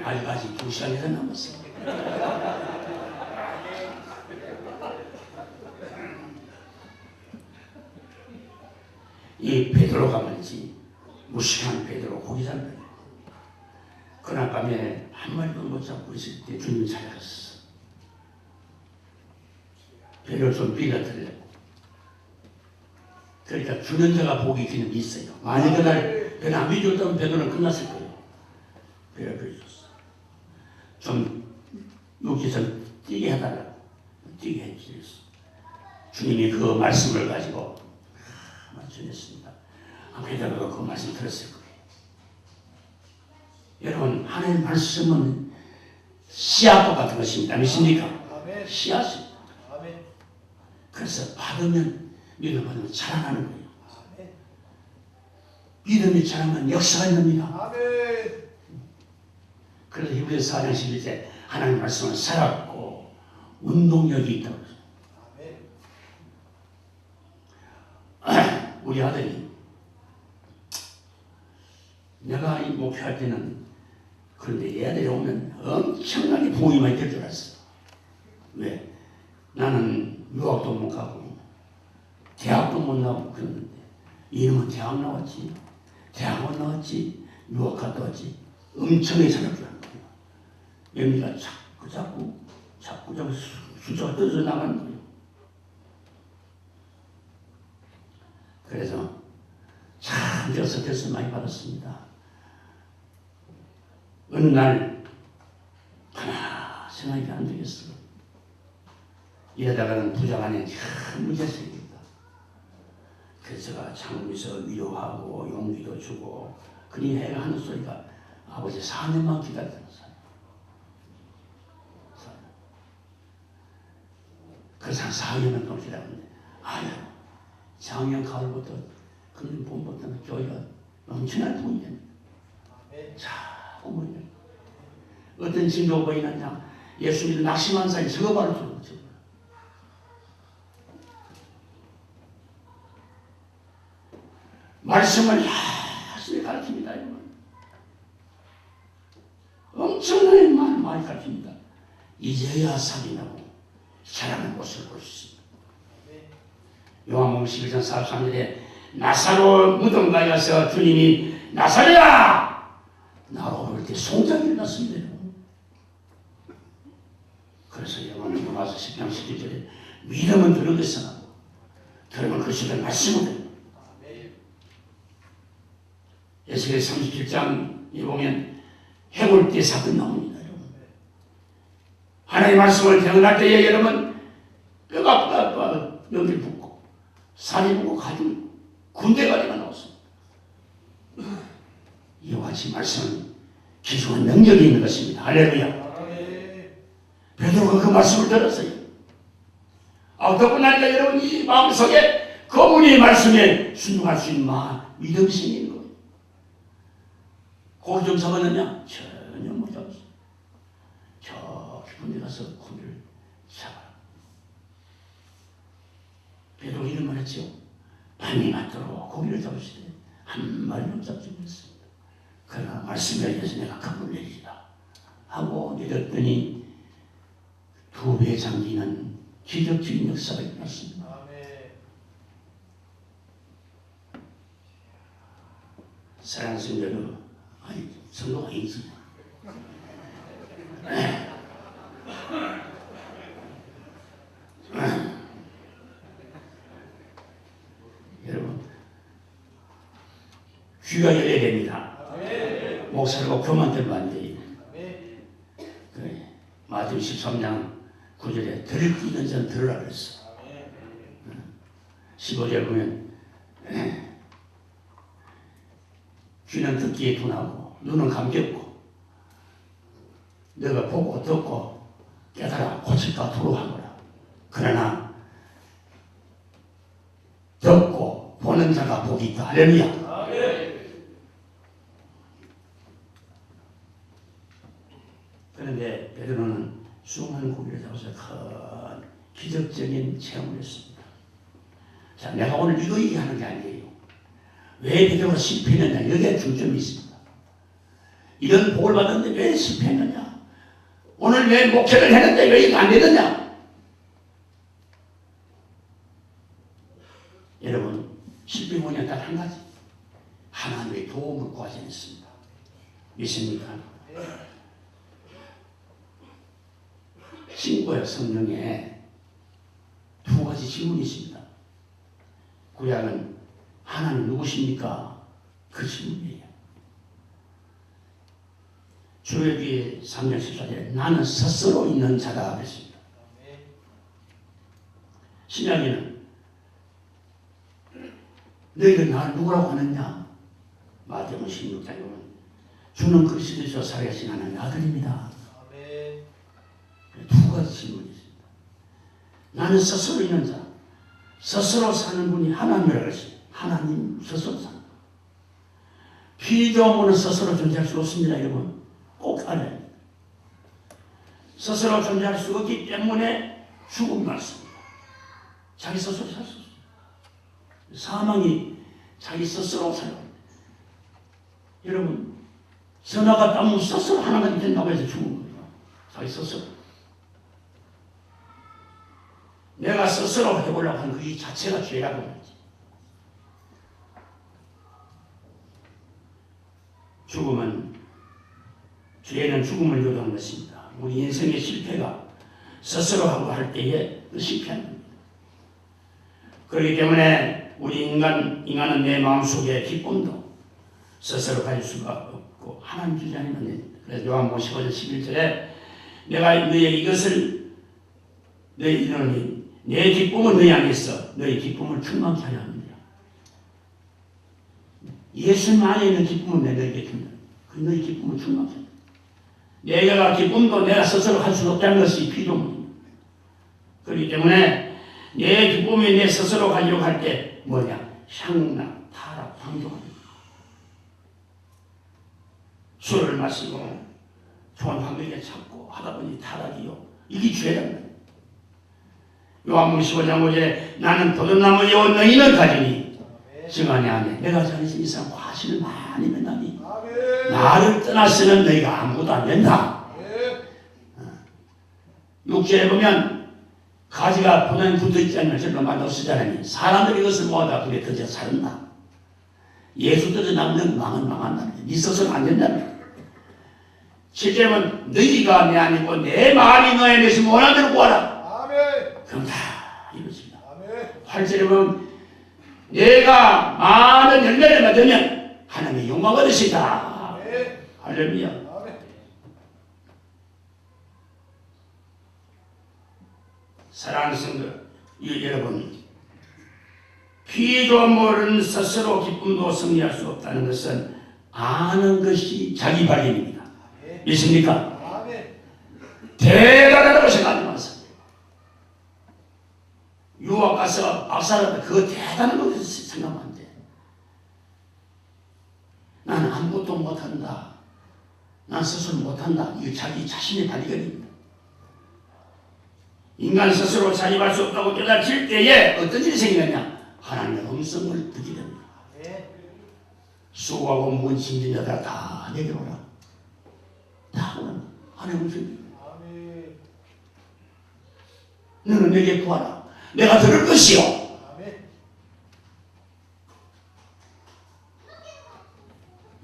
아직 2시간이 남았습니다. 이 베드로가 말이지 무식한 베드로 고기 잡는 그날 밤에 한 마리도 못 잡고 있을 때 주님이 찾아갔어. 배를 좀 빌려드리려고. 그러니까 주는 자가 복이 기능이 있어요. 만약 그날 배를 안 빌려줬다면 배도는 끝났을 거예요. 배를 빌려줬어. 좀 여기서 뛰게 해달라고. 뛰게 해주셨어. 주님이 그 말씀을 가지고 전했습니다. 베드로가 그 말씀 들었을 거예요. 여러분, 하나님의 말씀은 씨앗과 같은 것입니다. 믿습니까? 씨앗입니다. 그래서 받으면 믿음 받으면 자라나는 거예요. 믿음이 자라면 역사가 있습니다. 그래서 히브리서 4장 11절 하나님의 말씀은 살았고 운동력이 있다고 그랬어요. 우리 아들이 내가 이 목회할 때는 그런데 이 아들이 오면 엄청나게 복이 많이 될 줄 알았어. 왜? 나는 유학도 못 가고 대학도 못 나오고 그랬는데 이놈은 대학 나왔지, 대학원 나왔지, 유학 갔다 왔지 엄청나게 잘할 줄 아는 거예요. 여기가 자꾸 자꾸 좀 숫자가 떨어져 나가는 거예요. 그래서 참 제가 스트레스 많이 받았습니다. 어느 날 하나 생각이 안 되겠어. 이러다가는 부자간에 큰 문제가 생긴다. 그래서 제가 장로에서 위로하고 용기도 주고 그니 해가 하는 소리가 아버지 4년만 기다렸어요. 그래서 한 4년을 동안 기다렸는데 아유 작년 가을부터 금년 봄부터는 교회가 넘치는 돈이 됩니다. 자꾸 뭐냐 어떤 징조가 보이느냐 예수님 낙심한 사람이 저거바로 주는 거죠. 말씀을 열심히 가르칩니다. 여러분. 엄청나게 많이 가르칩니다. 이제야 살인하고 자라는 모습을 볼 수 있습니다. 요한복음 11장 43절에 나사로 무덤 가에 가서 주님이 나사로야! 나로 올 때 송장이 일어났습니다. 그래서 요한복음 와서 10장 11절에 믿음은 들어겠으나 들으면 그 시간 말씀을 해요. 에스겔 37장에 보면 해볼 때 사건 나옵니다. 여러분. 하나님의 말씀을 경험할 때에 여러분 뼈가 여기 붙고 살이 붙고 가슴 군대가리가 나왔습니다. 이와 같이 말씀은 기중한 능력이 있는 것입니다. 할렐루야. 베드로가 그 말씀을 들었어요. 듣고 나니까 여러분 이 마음속에 그분의 말씀에 순종할 수 있는 믿음이 생기는 거예요. 고기 좀 잡았느냐? 전혀 못 잡았어요. 저 깊은 데 가서 고기를 잡아라. 베드로가 이런 말 했죠. 밤이 맞도록 고기를 잡으시되 한 마리도 잡지 못했습니다. 그러나 말씀에 의해서 내가 금을 내리리라 하고 내렸더니 2배 잠기는 기적적인 역사가 일어났습니다. 사랑하는 성도 여러분, 아니 성도가 아니지. 여러분 귀가 열려야 됩니다. 목사라고 교만 들면 안 돼요. 그래. 마태복음 13장 9절에 들을 귀 있는 자는 들으라 그랬어. 15절 보면 귀는 듣기에 둔하고 눈은 감겼고 너가 보고 듣고 깨달아 고칠까 두려워하노라. 그러나 듣고 보는 자가 복이 있다. 할렐루야. 그런데 베드로는 수많은 고기를 잡아서 큰 기적적인 체험을 했습니다. 자, 내가 오늘 이거 얘기하는 게 아니에요. 왜 베드로가 실패했느냐? 여기에 중점이 있습니다. 이런 복을 받았는데 왜 실패했느냐? 오늘 왜 목회를 했는데 왜 이거 안 되느냐? 여러분, 실패 원인은 딱 한 가지. 하나님의 도움을 구하지 않습니다. 믿습니까? 신구약 성경에 2가지 질문이 있습니다. 구약은 하나님 누구십니까? 그 질문이에요. 출애굽기 3장 14절에 나는 스스로 있는 자다 그랬습니다. 신약에는 너희들 나를 누구라고 하느냐? 마태복음 16장에 보면 주는 그리스도이시오 살아계신 하나님의 아들입니다. 2가지 질문이 있습니다. 나는 스스로 있는 자, 스스로 사는 분이 하나님이라고 했습니다. 하나님 스스로 사는 분. 피조물은 스스로 존재할 수 없습니다. 여러분 꼭 알아야 합니다. 스스로 존재할 수 없기 때문에 죽음이 많습니다. 자기 스스로 살 수 없어요. 사망이 자기 스스로 살아요. 여러분 선악과 땀은 스스로 하나가 된다고 해서 죽은 거예요. 자기 스스로. 내가 스스로 해보려고 하는 그 자체가 죄라고 하지. 죽음은, 죄는 죽음을 요구하는 것입니다. 우리 인생의 실패가 스스로 하고 할 때에 실패하는 겁니다. 그렇기 때문에 우리 인간은 내 마음속에 기쁨도 스스로 가질 수가 없고 하나님 주지 않으면 안 됩니다. 그래서 요한복음 15장 11절에 내가 너희에게 이것을 너희 이르노니 내 기쁨은 너희 안에 있어 너희 기쁨을 충만케 하려 합니다. 예수님 안에 있는 기쁨은 너희에게 줍니다. 그 너희 기쁨을 충만케 합니다. 내가 기쁨도 내가 스스로 할 수 없다는 것이 피조물입니다. 그렇기 때문에 내 기쁨이 내 스스로 가지고 할 때 뭐냐? 향락, 타락, 방종합니다. 술을 마시고 좋은 환경에 찾고 하다 보니 타락이요. 이게 죄랍니다. 요한복음 15장 5절에 나는 포도나무요 너희는 가지니 증안이 안에 내가 전에서 이 사람 과실을 많이 맨나니 나를 떠나서는 너희가 아무것도 안 된다. 6절에 보면 가지가 포도나무에 붙어있지 않으면 절로 만다고 쓰잖아요. 사람들이 이것을 모아다 그게 더져 살았나. 예수 떨어져 나오면 망한다. 네 스스로는 안 된다는 7절은 너희가 내 안이고 내 말이 너희 안에 있으면 원하는 대로 구하라. 그럼 다 이루어집니다. 8절에 보면 내가 많은 열매를 맺으면 하나님의 영광을 얻으시다. 할렐루야. 사랑하는 성도 여러분, 피조물은 스스로 기쁨도 승리할 수 없다는 것은 아는 것이 자기 발견입니다. 믿습니까? 대단하다고 생각하지 마세요. 유학 가서 박사라도 그거 대단한 거 생각하면 안 돼. 나는 아무것도 못한다. 난 스스로 못한다. 이거 자기 자신의 발견입니다. 인간 스스로 자립할 수 없다고 깨달을 때에 어떤 일이 생기느냐? 하나님의 음성을 듣게 됩니다. 수고하고 무거운 짐진 자들아 다 내게로 오라. 다 오라. 하나님의 음성입니다. 너는 내게 구하라. 내가 들을 것이요.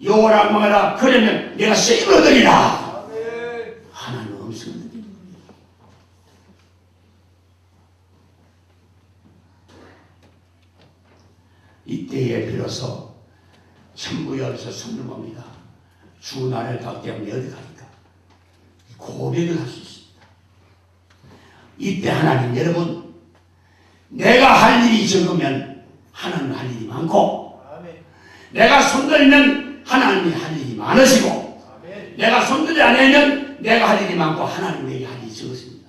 여호와라 망하라. 그러면 내가 쓰임을 얻으리라. 하나님의 음성을 듣게 됩니다. 이때에 비로소 천부여에서 손을 봅니다. 주 나를 닿기 때문에 어디 가니까 고백을 할 수 있습니다. 이때 하나님 여러분 내가 할 일이 적으면 하나님 할 일이 많고 내가 손들면 하나님이 할 일이 많으시고 내가 손들지 않으면 내가 할 일이 많고 하나님에게 할 일이 적습니다.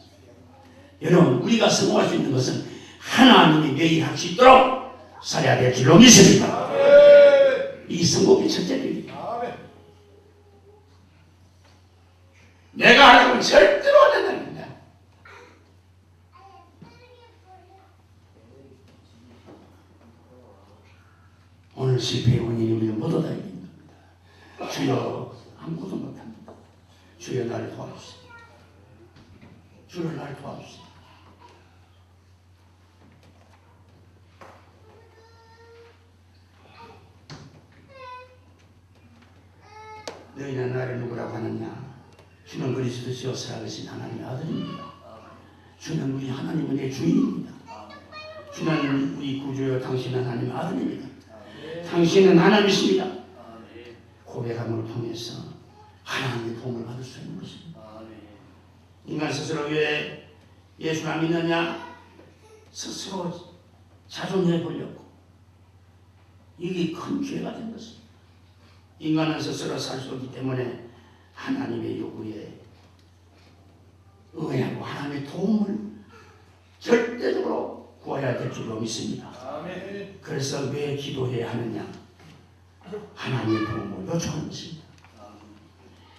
여러분 우리가 성공할 수 있는 것은 하나님이 매일 할 수 있도록 살아야 될 줄로 믿습니다. 이 성공의 첫째 일입니다. 내가 하는 건 절대로 안 된답니다. 오늘 실패의 원인이 우리는 모두 다 있는 겁니다. 주여 아무것도 못합니다. 주여 나를 도와주세요. 주여 나를 도와주세요. 너희는 나를 누구라고 하느냐? 주는 그리스도시요 살아계신 하나님의 아들입니다. 주는 우리 하나님은 내 주인입니다. 주는 우리 구주요 당신은 하나님의 아들입니다. 당신은 하나님이십니다. 고백함을 통해서 하나님의 도움을 받을 수 있는 것입니다. 인간 스스로 왜 예수를 안 믿느냐? 스스로 자존해 보려고. 이게 큰 죄가 된 것입니다. 인간은 스스로 살 수 없기 때문에 하나님의 요구에 응하고 하나님의 도움을 절대적으로 구해야 될 줄로 믿습니다. 그래서 왜 기도해야 하느냐? 하나님의 도움을 요청하는 것입니다.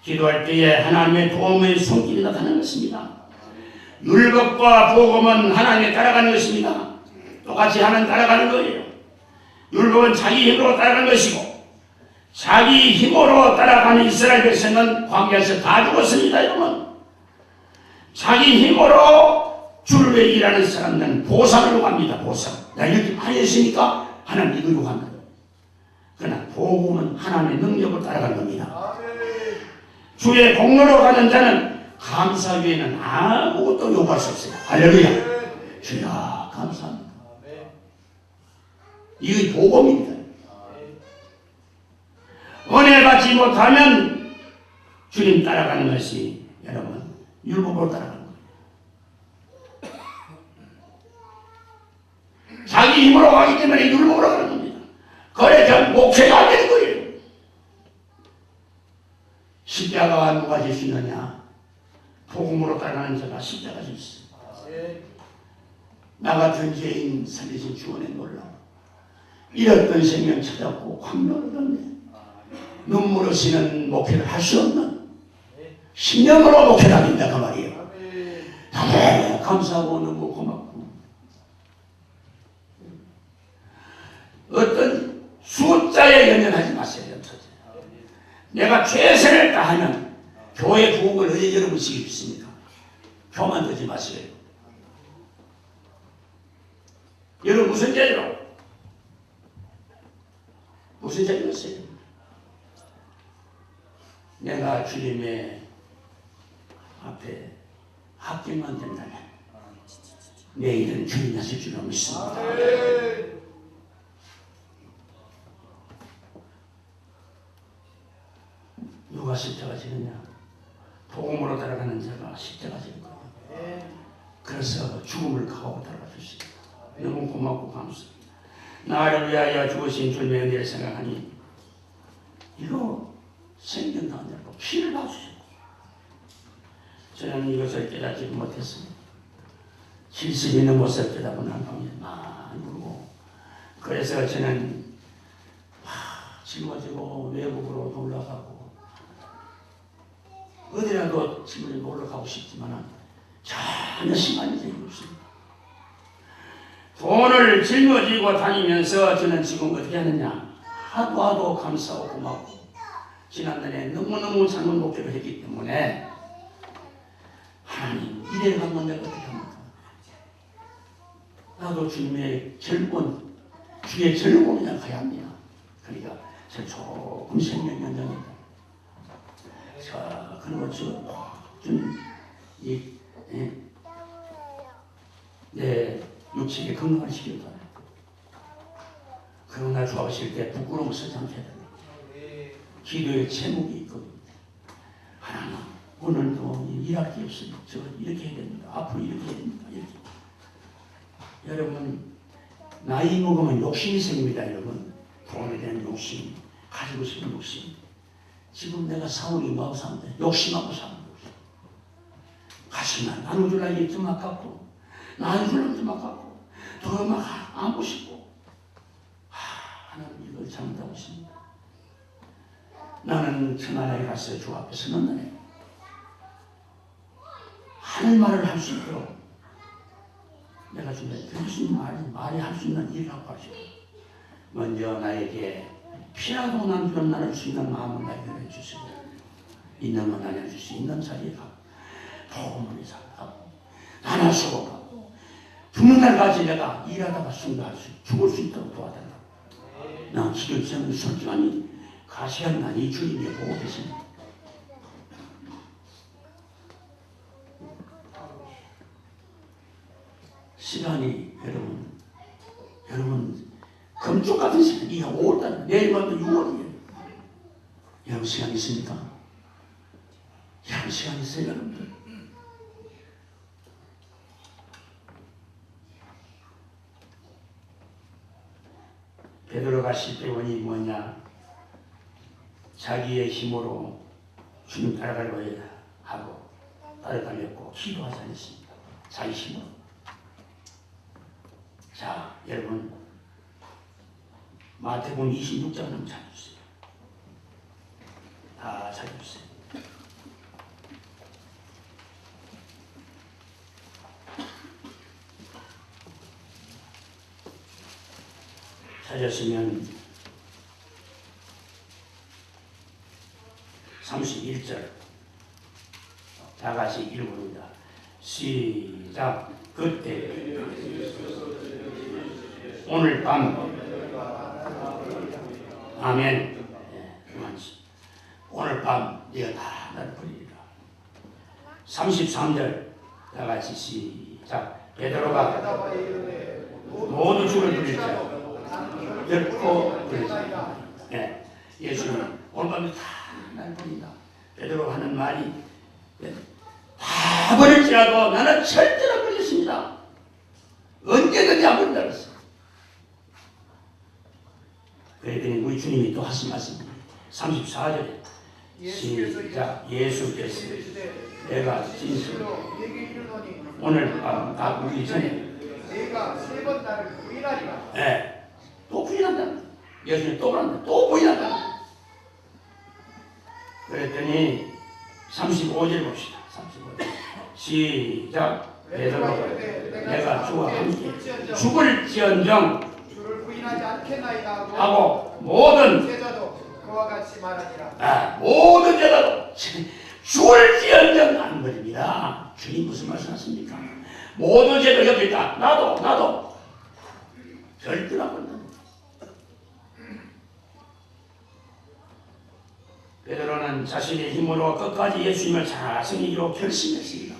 기도할 때에 하나님의 도움의 손길이 나타나는 것입니다. 율법과 복음은 하나님에 따라가는 것입니다. 똑같이 하나님 따라가는 거예요. 율법은 자기 힘으로 따라가는 것이고 자기 힘으로 따라가는 이스라엘 백성은 광야에서 다 죽었습니다. 여러분 자기 힘으로 주를 위해 일하는 사람들은 보상을 요구합니다. 보상. 나 이렇게 많이 했으니까 하나님 이거 요구한다. 그러나 복음은 하나님의 능력을 따라가는 겁니다. 주의 공로로 가는 자는 감사 외에는 아무것도 요구할 수 없어요. 할렐루야. 주여 감사합니다. 이게 복음입니다. 은혜 받지 못하면 주님 따라가는 것이 여러분 율법으로 따라가는 거예요. 자기 힘으로 가기 때문에 율법으로 가는 겁니다. 그래서 목회가 안 되는 거예요. 십자가가 누가 질 수 있느냐? 복음으로 따라가는 자가 십자가 질 수 있어요. 나 같은 죄인 살리신 주원의 놀라움. 잃었던 생명 찾았고 광명을 얻었네. 눈물 없이는 목회를 할 수 없는 신령으로 목회를 합니다. 그 말이에요. 네, 감사하고 너무 고맙고 어떤 숫자에 연연하지 마세요. 내가 최선을 다하면 교회 부흥을 어디 여러분씩 있습니까? 교만 되지 마세요. 여러분 무슨 죄로? 무슨 죄였어요? 내가 주님의 앞에 합격만 된다면 내일은 주님 하실 줄 믿습니다. 누가 십자가 지느냐? 복음으로 따라가는 자가 십자가 지는 거예요. 그래서 죽음을 각오하고 따라가 주십니다. 너무 고맙고 감사합니다. 나를 위하여 죽으신 주님의 은혜를 생각하니 이거 생명도 안 되고 피를 봐주시고 저는 이것을 깨닫지 못했습니다. 70이 넘어서 깨닫고 난 밤에 많이 울고 그래서 저는 짊어지고 외국으로 놀러 가고 어디라도 집을 놀러 가고 싶지만 전혀 시간이 되지 없습니다. 돈을 짊어지고 다니면서 저는 지금 어떻게 하느냐 하도 감사하고 고맙고 지난날에 너무너무 잘못 목표를 했기 때문에 하나님 이래 가면 내가 어떻게 합니까? 나도 주님의 젊은 주의 젊음이나 가야 합니다. 그러니까 저 조금 생명 연장입니다. 자 그리고 주님 내 육체에 건강을 시키기도 하고 그러나 좋아하실 때 부끄러움 쓰지 않게 해야 됩니다. 기도의 제목이 있거든요. 하나님 오늘도 일할 게 없으니 저 이렇게 해야 됩니다. 앞으로 이렇게 해야 됩니다. 이렇게. 여러분 나이 먹으면 욕심이 생깁니다. 여러분 돈에 대한 욕심 가지고 싶은 욕심 지금 내가 사오니 뭐하고 사는데 욕심하고 사는 거죠. 가시면 나눠주려니 좀 아깝고 나눠주려니 좀 아깝고 더 막 안고 싶고 하나님 이걸 잘못하고 있습니다. 나는 천하에 가서 주 앞에 서는 날에 하늘 말을 할 수 있도록 내가 주님께 들을 수 있는 말이 할 수 있는 일을 하고 하시고 먼저 나에게 피라도 남편 나눌 수 있는 마음을 나에게 해주시고 있는 건 나눠줄 수 있는 자리에 가고 복음을 가고 나눠주고 가고 죽는 날까지 내가 일하다가 죽을 수 있도록 도와달라. 나 기도 시작은 솔직하니 가시한 난이 주님이 보고 계십니다. 시간이 여러분 금쪽 같은 시간 이게 5월달 내일부터 6월이에요. 여러분 시간 있습니까? 여러분 시간 있어요 여러분들? 베드로가 실패원이 뭐냐? 자기의 힘으로 주님 따라가려고 하고 따라가려고 기도하지 않았습니다. 자기 힘으로. 자, 여러분 마태복음 26장 한번 찾아주세요. 다 찾아주세요. 찾았으면 31절 다 같이 읽어봅니다. 시작. 그때 오늘 밤 아멘. 오늘 밤 네가 다 나를 버리리라. 33절 다 같이 시작. 베드로가 모두 주를 부릴지라도 결코 부르지 않는다. 예, 예수는 오늘 밤에 다날 버린다. 베드로가 하는 말이 다 버릴지라도 나는 절대로 버리겠습니다. 언제든지 안 버린다 그랬어. 그랬더니 우리 주님이 또 하신 말씀입니다. 34절에 시작. 예수께서 내가 진실로 오늘 밤 다 우리 전에 내가 세 번 나를 부인하리라. 네, 또 부인한다. 예수님 또 그런다. 또 부인한다. 그랬더니 35절 봅시다. 35절 시작. 베드로가 내가 주와 함께 죽을지언정 주를 부인하지 않겠나이다 하고 모든 제자도 그와 같이 말하니라. 모든 제자도 죽을지언정 안 버립니다. 주님 무슨 말씀하십니까? 모든 제자 옆에 있다. 나도 절대로 안 버린다. 베드로는 자신의 힘으로 끝까지 예수님을 잘 섬기기로 결심했습니다.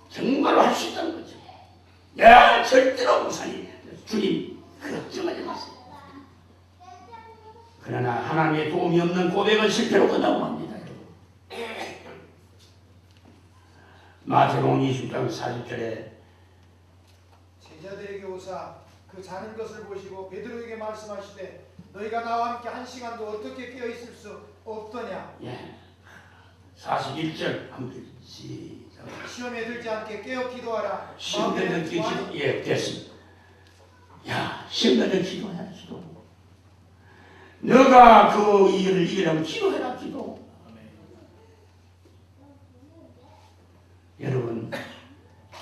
정말로 할 수 있다는 거죠. 야, 절대로 무산이 주님 걱정하지 마세요. 그러나 하나님의 도움이 없는 고백은 실패로 끝나고 맙니다. 마태복음 20장 40절에 제자들에게 오사 그 자는 것을 보시고 베드로에게 말씀하시되 너희가 나와 함께 한 시간도 어떻게 깨어 있을 수 없더냐. 예, 41절 함께 시작. 시험에 들지 않게 깨어 기도하라. 시험 되는 기도, 예, 됐습니다. 야, 시험 되는 기도해라, 기도. 너가 그 일을 이기려면 기도해라, 기도. 여러분,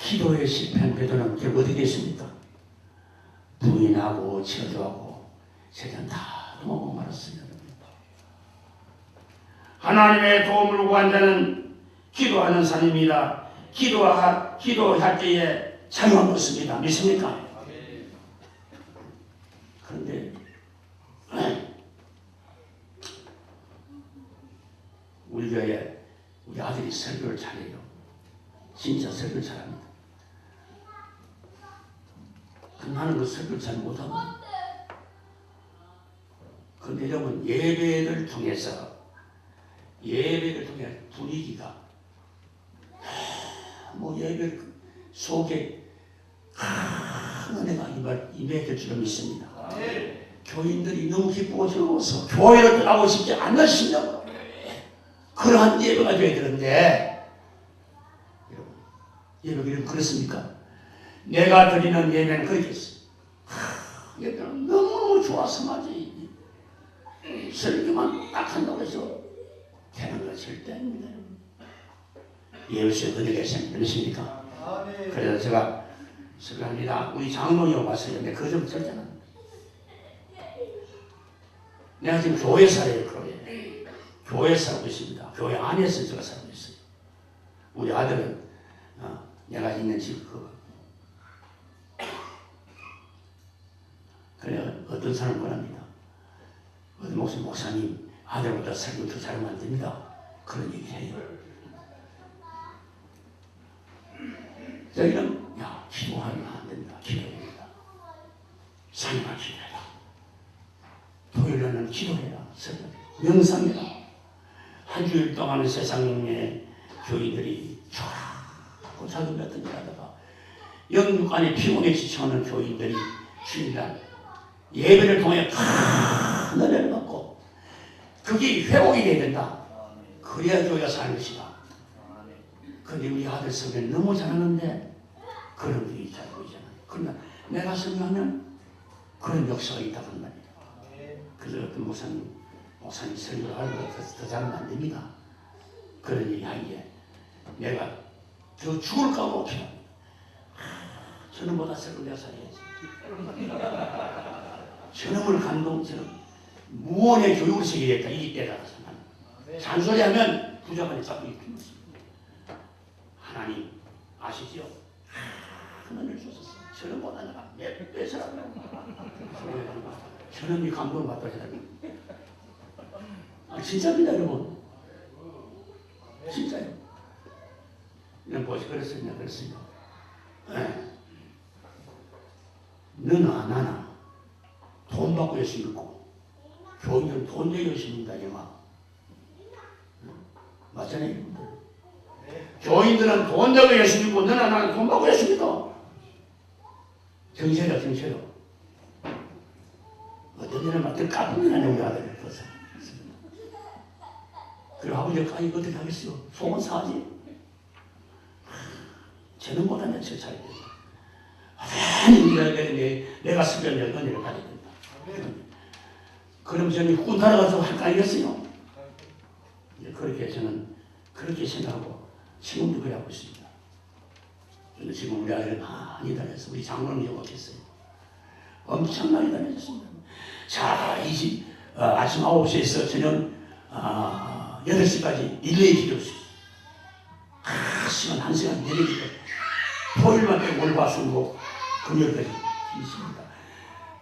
기도에 실패한 베드로는 결국 어떻게 됐습니까? 부인하고 저주하고 세상 다 도망고 말았어요. 하나님의 도움을 구한 자는 기도하는 사람입니다. 기도할 때에 자유함 얻습니다. 믿습니까? 그런데 우리 교회에 우리 아들이 설교를 잘해요. 진짜 설교를 잘합니다. 나는 그 설교를 잘 못하고. 그런데 여러분, 예배를 통해서 분위기가 예배 속에 큰 은혜가 임했을 줄로 믿습니다. 교인들이 너무 기쁘고 즐거워서 교회를 떠나고 싶지 않으시냐고 그러한 예배가 되어야 되는데, 여러분, 예배가 그렇습니까? 내가 드리는 예배는 그렇겠어요. 예배는 너무너무 좋아서 말이지 설교만 딱 한다고 해서 되는 건 절대 아닙니다. 예수의 은혜가 있습니다. 믿으십니까? 그래서 제가 설교합니다. 우리 장로님 왔어요. 근데 그 점 절대 안 합니다. 내가 지금 교회 살아요. 교회 살고 있습니다. 교회 안에서 제가 살고 있어요. 우리 아들은 내가 있는 집 그래, 어떤 사람은 그럽니다. 어떤 목사님 아들보다 설교 더 잘하면 안 됩니다. 그런 얘기를 해요. 저희는 기도하면 안 된다. 기도해야 상임아 기도해라. 토요일에는 기도해라. 명상해라. 한 주일 동안 세상의 교인들이 좋고 자기 같은 일 하다가 영육간에 피곤에 지쳐하는 교인들이 주일날 예배를 통해 큰 은혜를 받고 그게 회복이 돼야 된다. 그래야 교회가 사는 것이다. 근데 우리 아들 설교는 너무 잘하는데 그런 분이 잘 보이잖아요. 그러나 내가 설교하면 그런 역사가 있다고 말이에요. 그래서 어떤 목사님 설교를 하고 더 잘하면 안 됩니다. 그런 얘기 하기에 내가 저 죽을까 못 해요. 저놈보다 설교 내가 살아야지. 저놈을 감동처럼 무언의 교육을 새기겠다. 이 때라서 잔소리하면 부자만이 자꾸 입힙니다. 하나님 아시죠? 하나님을 주셨어. 저놈보다 내가 몇 배 살았다고. 저놈이 감동을 받다 해달라고. 진짜입니다, 여러분. 진짜요. 그냥 보시 그랬습니다. 그랬습니다. 너나 나나 돈 받고 열심히 있고 교인들은 돈 내고 열심히 있다 이마. 맞잖아요. 교인들은 돈 내고 열심히 있고 너나 나나 돈 받고 열심히 있다. 정체로 정체로. 어떤 데는 막 까불기나 우리 아들을 벌써. 그리고 아버지가 아니 어떻게 하겠어요? 속은 사지. 쟤는 못하냐 저 차례. 아니 내가 쓰면 내가 은혜를 받아야 된다. 그럼 저는 후 날아가서 할까 아니겠어요? 그렇게 저는 그렇게 생각하고 지금도 그래 하고 있습니다. 근데 지금 우리 아이를 많이 다녔어. 우리 장로는 영업했어요. 엄청나게 다녔습니다. 자, 이 집 아침 9시에서 저녁 8시까지 릴레이 기도했어요. 시간 1시간 내리기도 토요일만 빼고 월화수목 금요일까지 있습니다.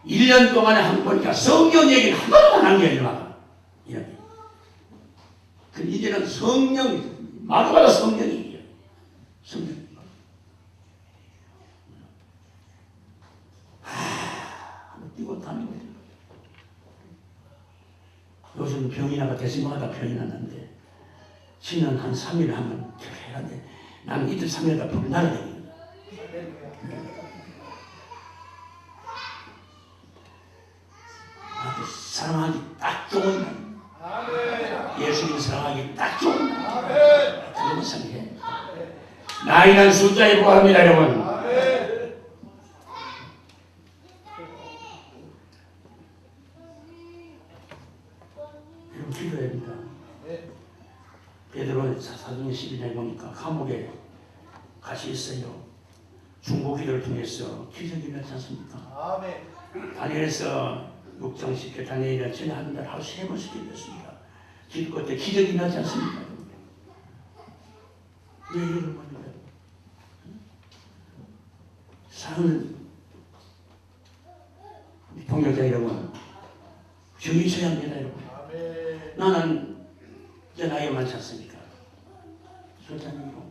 1년 동안에 한 번 보니까 성경 얘기는 한 번도 안 한 게 아니라 이야기. 그 이제는 성령 마루마다 성령이에요. 성령. 뛰고 다니고 요즘 병이 나가 대신마다 병이 났는데 지는 한 3일 하면 해야돼. 나는 이틀 3일에다 불 날아다닙니다. 아주 사랑하기 딱 좋은 날. 예수님 사랑하기 딱 좋은 날. 그런 생각해. 나이는 숫자에 불과합니다, 여러분. 여러분 기도해야 합니다. 베드로 사도행 12장에 보니까 감옥에 같이 있어요. 중보 기도를 통해서 기적이 일어나지 않습니까? 다니엘서 6장 10개 다니엘이 전에 한 달 하루 3번씩 기도했습니다. 기도 끝에 기적이 일어나지 않습니까? 왜 이런 겁니까? 사랑하는 동역자 여러분, 정의셔야 합니다, 여러분. 나는 이제 나이가 많지 않습니까? 소장님이고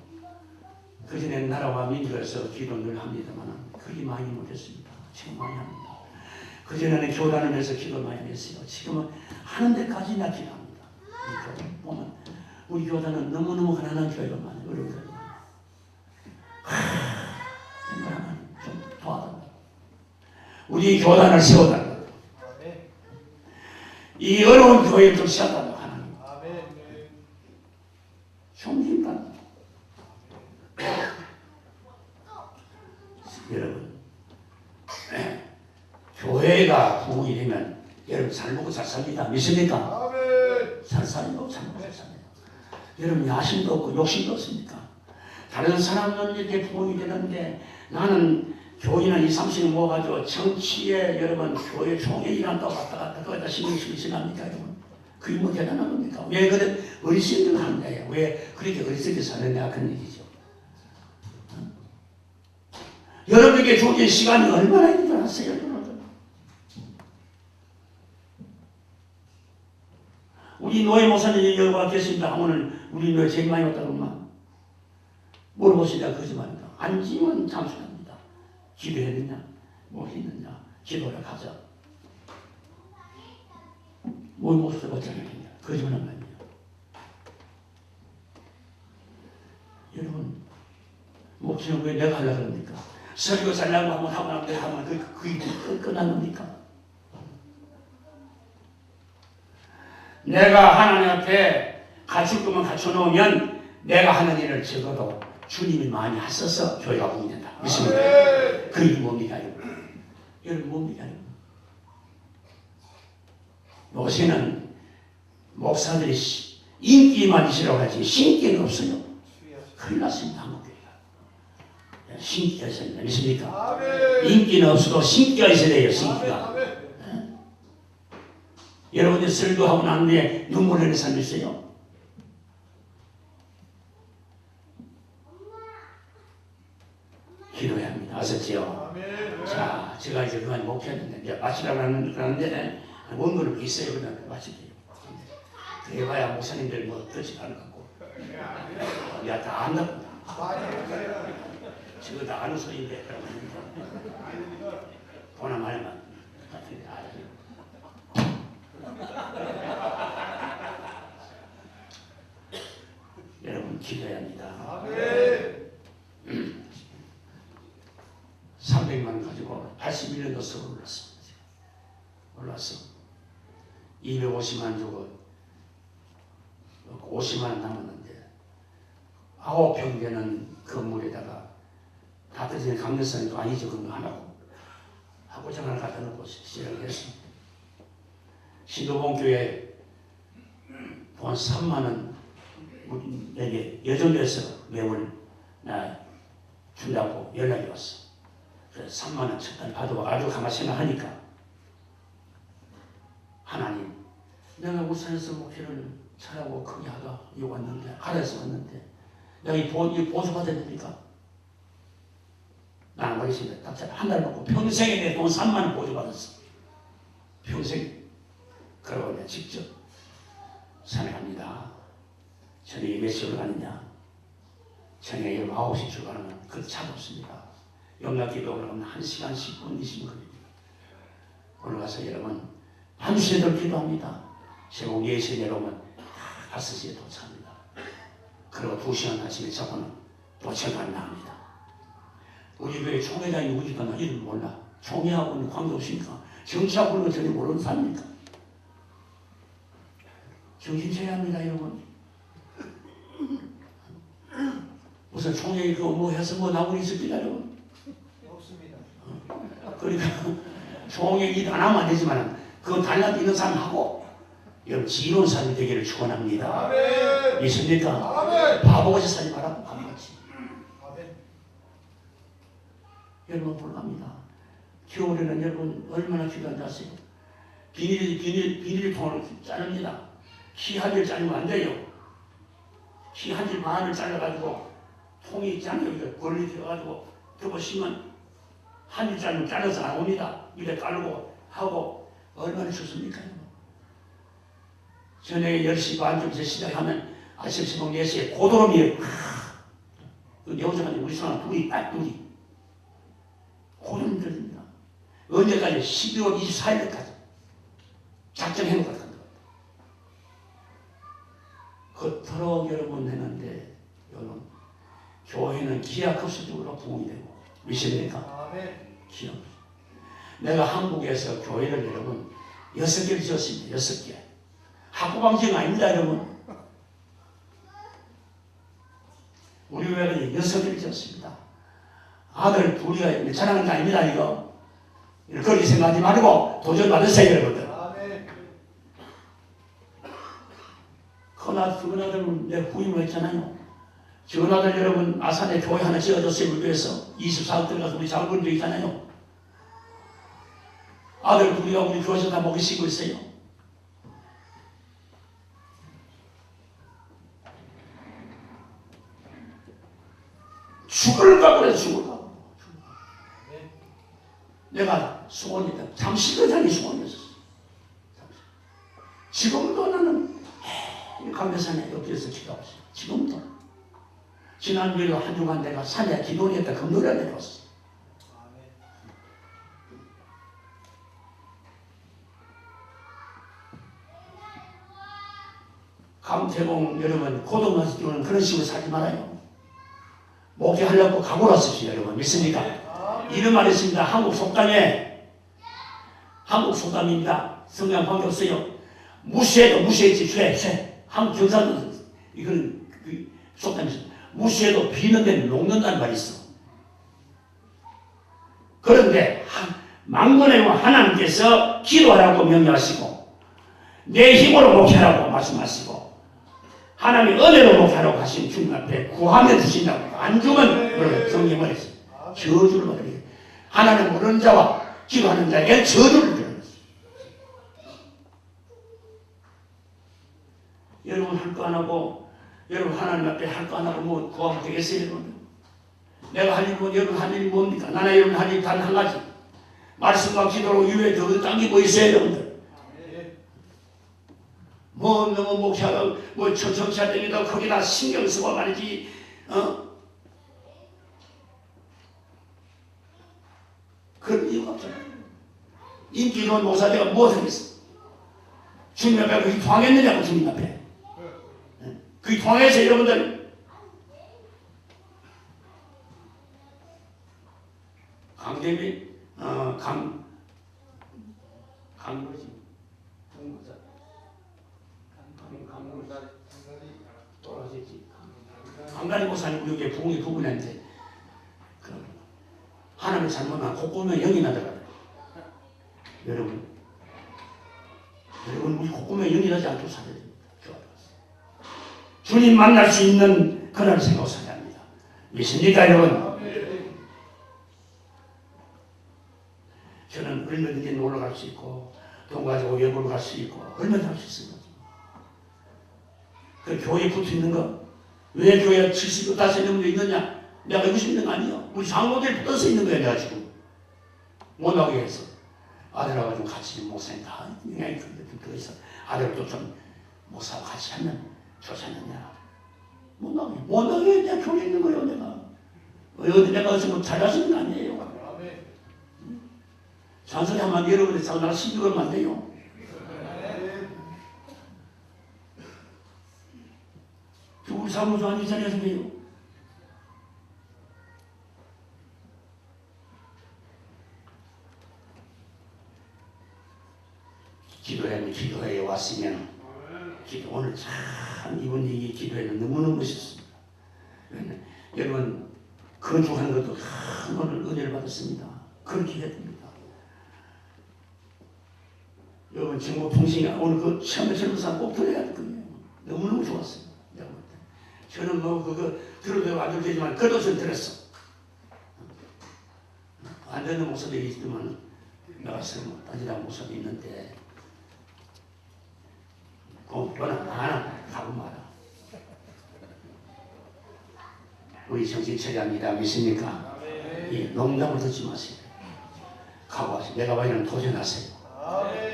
그전에 나라와 민주에서 기도 늘 합니다만 그리 많이 못했습니다. 지금 많이 합니다. 그전에는 교단을 위해서 기도 많이 했어요. 지금은 하는 데까지 나 기도합니다. 보면 우리 교단은 너무너무 가난한 교회가 많아요. 어려운 교회가 많아요. 생각하면 좀 도와달라. 우리 교단을 세워달라. 이 어려운 교회를 좀 세워달라. 하나님. 성심단. 여러분, 교회가 부흥이 되면 여러분 잘 먹고 잘 삽니다. 믿습니까? 잘 살고 잘 먹고 잘 삽니다. 여러분 야심도 없고 욕심도 없습니까? 다른 사람은 이렇게 부흥이 되는데 나는 교인한 2, 30명 모아가지고 정치에 여러분 교회 총회의란도 왔다 갔다 거기다 신경 쓰기 시작합니까 여러분? 그게 뭐 대단한 겁니까? 왜 그래 어리석게 하는 거예요? 왜 그렇게 어리석게 사느냐 그런 얘기죠. 여러분에게 주어진 시간이 얼마나 있는 줄 아세요? 여러분? 우리 노예 목사님이 여기 와 계십니다. 오늘 우리 노예 제일 많이 왔다고 엄마 물어보시니까 거짓말입니다. 안지면 잠수합니다. 기도했느냐? 뭐 했느냐? 기도를 가자. 뭘 목소리 어쩌냐? 거짓말은 말이에요. 여러분, 목사님 왜 내가 하려고 합니까? 설교 잘라고 한번 하고 나면 내가 하면 그게 끝난 겁니까? 내가 하나님 앞에 갖출 것만 갖춰놓으면 내가 하는 일을 적어도 주님이 많이 하셔서 교회가 보게 된다. 믿습니다. 그게 뭡니까? 여러분 뭡니까? 요새는 목사들이 인기만 있으라고 하지 신기는 없어요. 큰일 났습니다. 한국교회가. 신기가 있어야 된다. 믿습니까? 인기는 없어도 신기가 있어야 돼요. 신기가. 여러분들 설교하고 난 뒤에 눈물 흘리는 사람 있어요? 기도해야 합니다. 아셨죠? 자, 제가 이제 그만 목회했는데 이제 마치려고 하는데 원고를 있어요. 그다음에 마칠게요. 그래봐야 목사님들 뭐 뜻이 다른 것 같고 야, 다 안다고 지금 다 아는 소리인데 보나 말만 같은데 여러분 기도해야 합니다. 300만 가지고 81년도 서울 올랐어. 250만 주고 50만 원 남았는데 9평 되는 건물에다가 다 떨어지는 강력선이 또 아니죠. 그런 거 하나고 하고장 하나 갖다 놓고 시작을 했습니다. 신도봉교회 돈 3만 원 내게 여정에서 매월 나 준다고 연락이 왔어. 그래서 3만 원 첫 달 받아와 아주 가만히 생각하니까 하나님, 내가 울산에서 목회를 잘하고 크게 하다 여기 왔는데 가라에서 왔는데 내가 이 보수 받아야 됩니까? 나는 모르겠습니다. 한 달 먹고 평생에 내 돈 3만 원 보조 받았어. 평생. 그러고 내가 직접 산에 갑니다. 저녁에 몇 시로 가느냐? 저녁에 9시 출발하면 그 차도 없습니다. 영락기도 올라가면 1시간 10분 20분 걸립니다. 올라가서 여러분 밤새도록 기도합니다. 새벽 4시에 내려오면 5시에 도착합니다. 그리고 2시간 아침에 자고는 도착을 나옵니다. 우리 교회 총회장이 누구지도 나 이름 몰라. 총회하고는 관계없으니까 정치하고는 전혀 모르는 사람입니까? 정신 차려야 합니다, 여러분. 무슨 총회에 뭐 해서 뭐 나무리 있습니까, 여러분? 없습니다. 그러니까 총회 일 안 하면 안 되지만 그거 달라도 있는 사람하고 여러분 지혜로운 사람이 되기를 축원합니다. 믿습니까? 바보같이 살지 말라고 바보같이. 여러분 불합니다. 겨울에는 여러분 얼마나 기도한지 아세요? 비닐통을 자릅니다. 키 한 줄 자르면 안 돼요. 키 한 줄 반을 잘라가지고 통이 있잖아요. 이거 권리 들어가지고 덮어씌면 한 줄 자르면 잘라서 나옵니다. 이래 깔고 하고 얼마나 좋습니까? 저녁에 10시 반쯤에서 시작하면 아침 새벽 4시에 고도름이에요. 그 여자가 우리 사람 둘이 고도름 들립니다. 언제까지? 12월 24일까지 작정해놓고 간다. 그토록 여러분 했는데 여러분 교회는 기하급수적으로 부흥이 되고 믿습니까? 기하. 내가 한국에서 교회를 여러분 6개를 지었습니다. 6개. 학구방지가 아닙니다, 여러분. 우리 교회가 6개를 지었습니다. 아들 둘이가 자랑하는 게 아닙니다, 이거. 그렇게 생각하지 말고 도전 받으세요, 여러분들. 큰 아들은 내 부임을 했잖아요. 전 아들 여러분 아산에 교회 하나 지어줬어요. 우리 교회에서 24억 들어가서 우리 잘 본 적 있잖아요. 아들 둘이가 우리 교회에서 다 먹이 쉬고 있어요. 죽을까 그래, 죽을까. 내가 수원이다. 잠시 그 전에 수원이었어. 지금도 나는 강대산에 옆에서 기도하고 있어요. 지금도. 지난주에도 한 주간 내가 산에 기도했다 금요일에 내려왔어. 강태공 여러분 고등학교는 그런 식으로 살지 말아요. 목회하려고 각오를 하십시오, 여러분. 믿습니까? 이런 말이 있습니다. 한국 속담에 한국 속담입니다. 성경 관계없어요. 무시해도 무시했지 죄. 한국 경상도 이건 속담이죠. 무시해도 비는 데는 녹는다는 말이 있어. 그런데 망군의 하나님께서 기도하라고 명령하시고 내 힘으로 목회하라고 말씀하시고 하나님의 은혜로 목회하라고 하신 주님 앞에 구하면 주신다고 안 주면 성경에 말했어요. 저주를 받으리라. 하나님 모르는 자와 기도하는 자에게 저주를 주는 것입니다. 여러분 할 거 안 하고 여러분 하나님 앞에 할 거 안 하고 뭐 구하면 되겠어요, 여러분? 내가 할 일은 여러분 할 일이 뭡니까? 나나 여러분 할 일 단 한 가지. 말씀과 기도로 이외에 더 딴 게 뭐 있어요, 여러분들? 뭐 너무 목회하고 뭐 정치할 때에도 거기다 신경 쓰고 말이지. 그런 이유가 없잖아요. 인기 있는 목사대가 무엇을 하겠어? 주님 앞에 그게 통하겠느냐고, 주님 앞에. 그게 통해서 여러분들 강대비 강뭐지? 돌아가셨지. 강간이 목사님 우리 교회 부흥이 두 분한테 하나님의 잘못만 콧구멍에 영이 나더라고요. 여러분 우리 콧구멍에 영이 나지 않도록 살아야 됩니다. 주님 만날 수 있는 그날을 생각하고 살아야 합니다. 믿습니까 여러분? 저는 얼마든지 놀러 갈 수 있고 돈 가지고 여행을 갈 수 있고 얼마든지 할 수 있습니다. 그 교회에 붙어 있는 거 왜 교회에 70, 5명 있느냐? 내가 60명 아니요. 우리 장로들 붙어서 있는 거야 내가 지금. 못 나오게 해서 아들하고 좀 같이 목사님 다 영향이 큰데 좀 들어있어. 아들도 좀 목사하고 같이 하면 좋지 않느냐. 못 나오게 내가 교회에 있는 거예요 내가. 어디 내가 어디서 뭐 잘할 수 있는 거 아니에요. 잔소리 하면 여러분이 자꾸 나를 신경을 안 돼요. 우리 사무소 안 있잖아요, 선생님. 기도회에 왔으면 오늘 참 이번 얘기 기도회는 너무너무 멋있습니다. 여러분 건축하는 것도 큰 오늘 은혜를 받았습니다. 그렇게 해야 됩니다. 여러분 정보통신이 오늘 그 시험에 젊은사 꼭 들어야 될 거예요. 너무너무 좋았어요. 내가 볼 때. 저는 뭐 그거 들어도 안 들리지만 그래도 전 들었어. 안 되는 목사들이 있지만 나가서 뭐 따지다 목사도 있는데 그거는 하나 가고 말아. 우리 정신 처리합니다. 믿습니까? 예, 농담을 듣지 마세요. 각오하세요. 내가 봐서는 도전하세요.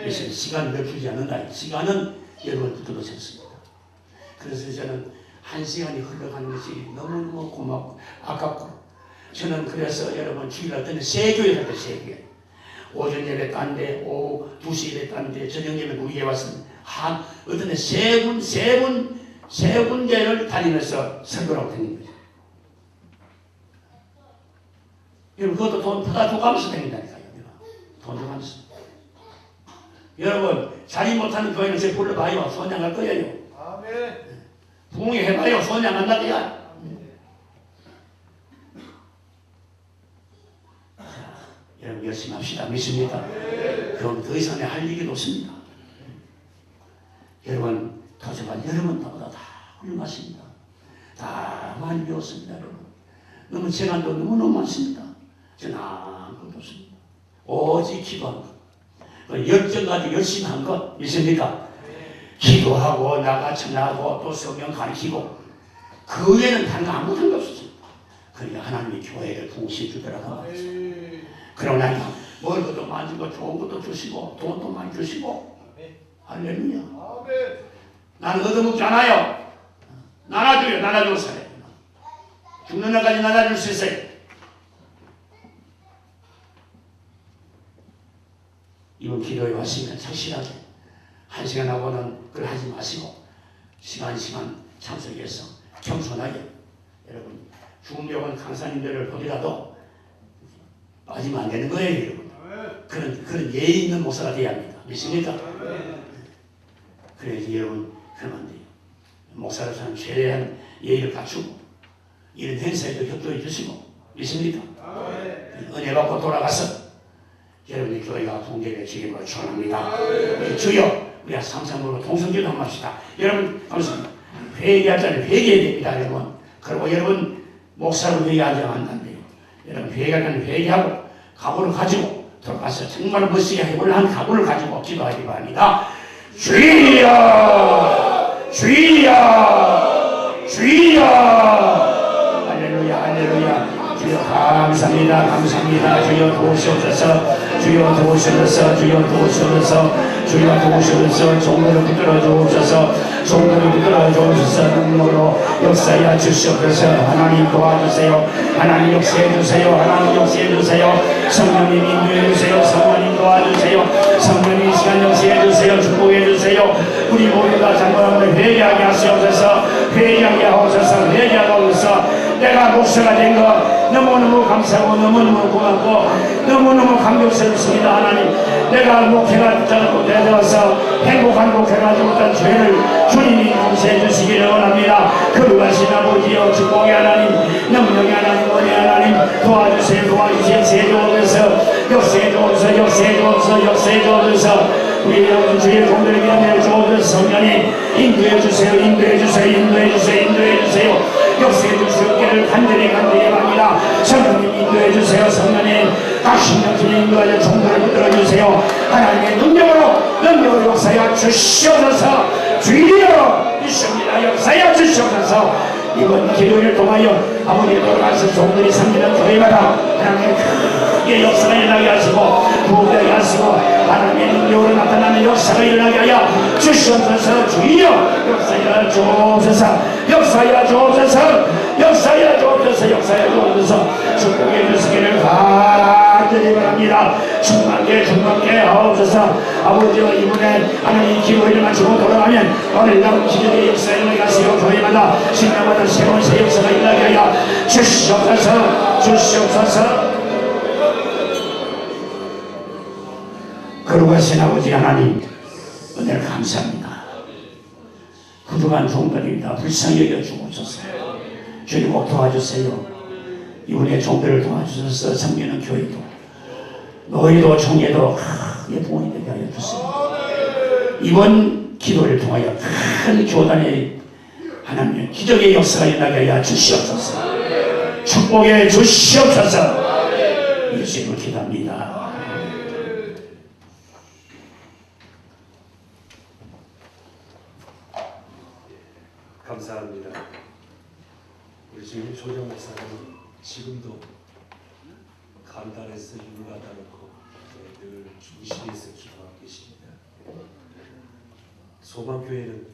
믿습니다. 시간을 멈추지 않는다. 시간은 여러분 들어졌습니다. 그래서 저는 한 시간이 흘러가는 것이 너무너무 고맙고 아깝고 저는 그래서 여러분 주일날 때는 세 교회 갈 때 세 교회 오전 예배 딴데 오후 2시 예배 딴데 저녁 예배 우리에 왔으면 한 어떤 데 세 군데를 다니면서 설교를 하고 다니는 거죠. 여러분 그것도 돈 다 줘가면서 다닌다니까요. 돈 줘가면서. 여러분 자리 못하는 교회는 제 불러봐요. 소냥할 거예요. 아멘. 부흥회 해봐요. 소냥한다고요. 여러분 열심히 합시다. 믿습니까? 그럼 더 이상 할 얘기도 없습니다. 여러분 도저히 여러분 나보다 다 훌륭하십니다. 다 많이 배웠습니다. 여러분 너무 재간도 너무너무 많습니다. 저는 아무것도 없습니다. 오직 기도한 것 열정 가지고 열심히 한 것 믿습니까? 기도하고 나가 전하고 또 성경 가르치고 그 외에는 다른 거 아무것도 한 게 없었습니다. 그러니까 하나님이 교회를 부으시 주더라고. 그러나 먹을 것도 많이 주고 좋은 것도 주시고 돈도 많이 주시고 할렐루야. 나는 얻어먹지 않아요. 나눠줘요. 나눠주고 살아요. 죽는 날까지 나눠줄 수 있어요. 이번 기도에 왔으면 착실하게 1시간하고는 그걸 하지 마시고 시간 참석해서 겸손하게 여러분 중요한 강사님들을 보더라도 빠지면 안 되는 거예요. 여러분. 그런 예의 있는 목사가 돼야 합니다. 믿습니까? 그래야지 여러분 그러면 안 돼요. 목사로서는 최대한 예의를 갖추고 이런 행사에도 협조해 주시고 믿습니까? 은혜 받고 돌아가서 여러분의 교회가 부흥되게 주님으로 축원합니다. 주여 우리가 상상으로 통성기도 한번 합시다. 여러분 감사합니다. 회개할 자는 회개해야 됩니다. 여러분. 그리고 여러분 목사로 회개하지 않는데요. 여러분 회개할 자는 회개하고 각오를 가지고 돌아가서 정말 멋지게 해보려 하는 각오를 가지고 기도하기 바랍니다. 주여 주여 주여 할렐루야 할렐루야 주여 감사합니다. 감사합니다. 감사합니다. 주여 도우시옵소서. 주여 도우시옵소서. 주여 도우시옵소서. 주여 도우시옵소서. 종들을 붙들어 주옵소서. 종들을 붙들어 주옵소서. 능력으로 역사하여 주시옵소서. 하나님 도와주세요. 하나님 역사해 주세요. 하나님 역사해 주세요. 성령님 인도해 주세요. 성령님 도와주세요. 성령님 시간 역사해 주세요. 축복해 주세요. 우리 모두가 장관함을 회개하게 하시옵소서. 회개하게 하옵소서. 회개하게 하옵소서. 내가 목사가 된 것 너무너무 감사하고 너무너무 고맙고 너무너무 감격스럽습니다. 하나님, 내가 목회가 되어서 행복한 목회가 되었던 죄를 주님이 용서해 주시기를 원합니다. 거룩하신 아버지여, 축복의 하나님, 능력의 하나님, 은혜의 하나님, 도와주세요. 도와주세요. 역사해 주옵소서. 역사해 주옵소서. 역사해 주옵소서. 역사해 주옵소서. 우리 주의 종들에게 은혜를 주옵소서. 성령님 인도해 주세요. 인도해 주세요. 인도해 주세요. 인도해 주세요. 역사해 주시옵기를 간절히 합니다. 성령님 인도해 주세요. 성령님 각신령신 인도하여 종들을 붙들어 주세요. 하나님의 능력으로 역사하여 주시옵소서. 주여 있습니다. 역사하여 주시옵소서. 이번 기도를 통하여 아버지의 돌아가신 종들이 섬기는 교회마다 하나님의 크게 역사가 일어나게 하시고 부흥되게 하시고 하나님의 능력으로 나타나는 역사가 일어나게 하여 주시옵소서. 주여 역사하여 주옵소서. 역사하여 주옵소서. 역사하여 주옵소서. 역사하여 주옵소서. 축복해 주시기를 간절히 바랍니다. 충만케 하옵소서. 아버지와 이번에 하나님 기도를 마치고 돌아가면 놀라운 기적의 역사에 일어나게 하시고 교회마다 신령마다 새로운 새 역사가 일어나게 하여 주시옵소서. 주시옵소서. 거룩하신 아버지 하나님, 은혜를 감사합니다. 그동안 종들이 다 불쌍히 여겨 주옵소서. 주님 꼭 도와주세요. 이번에 종들을 도와주셔서 섬기는 교회도 너희도 총회도 크게 도움이 되게 하여 주세요. 이번 기도를 통하여 큰 교단의 하나님의 기적의 역사가 일어나게 하여 주시옵소서. 축복해 주시옵소서. 예수님을 기도합니다. 감사합니다. 우리 지금 조정 목사님 지금도 감단에서 유무하다 놓고 늘 중심에서 기도하고 계십니다. 소망교회는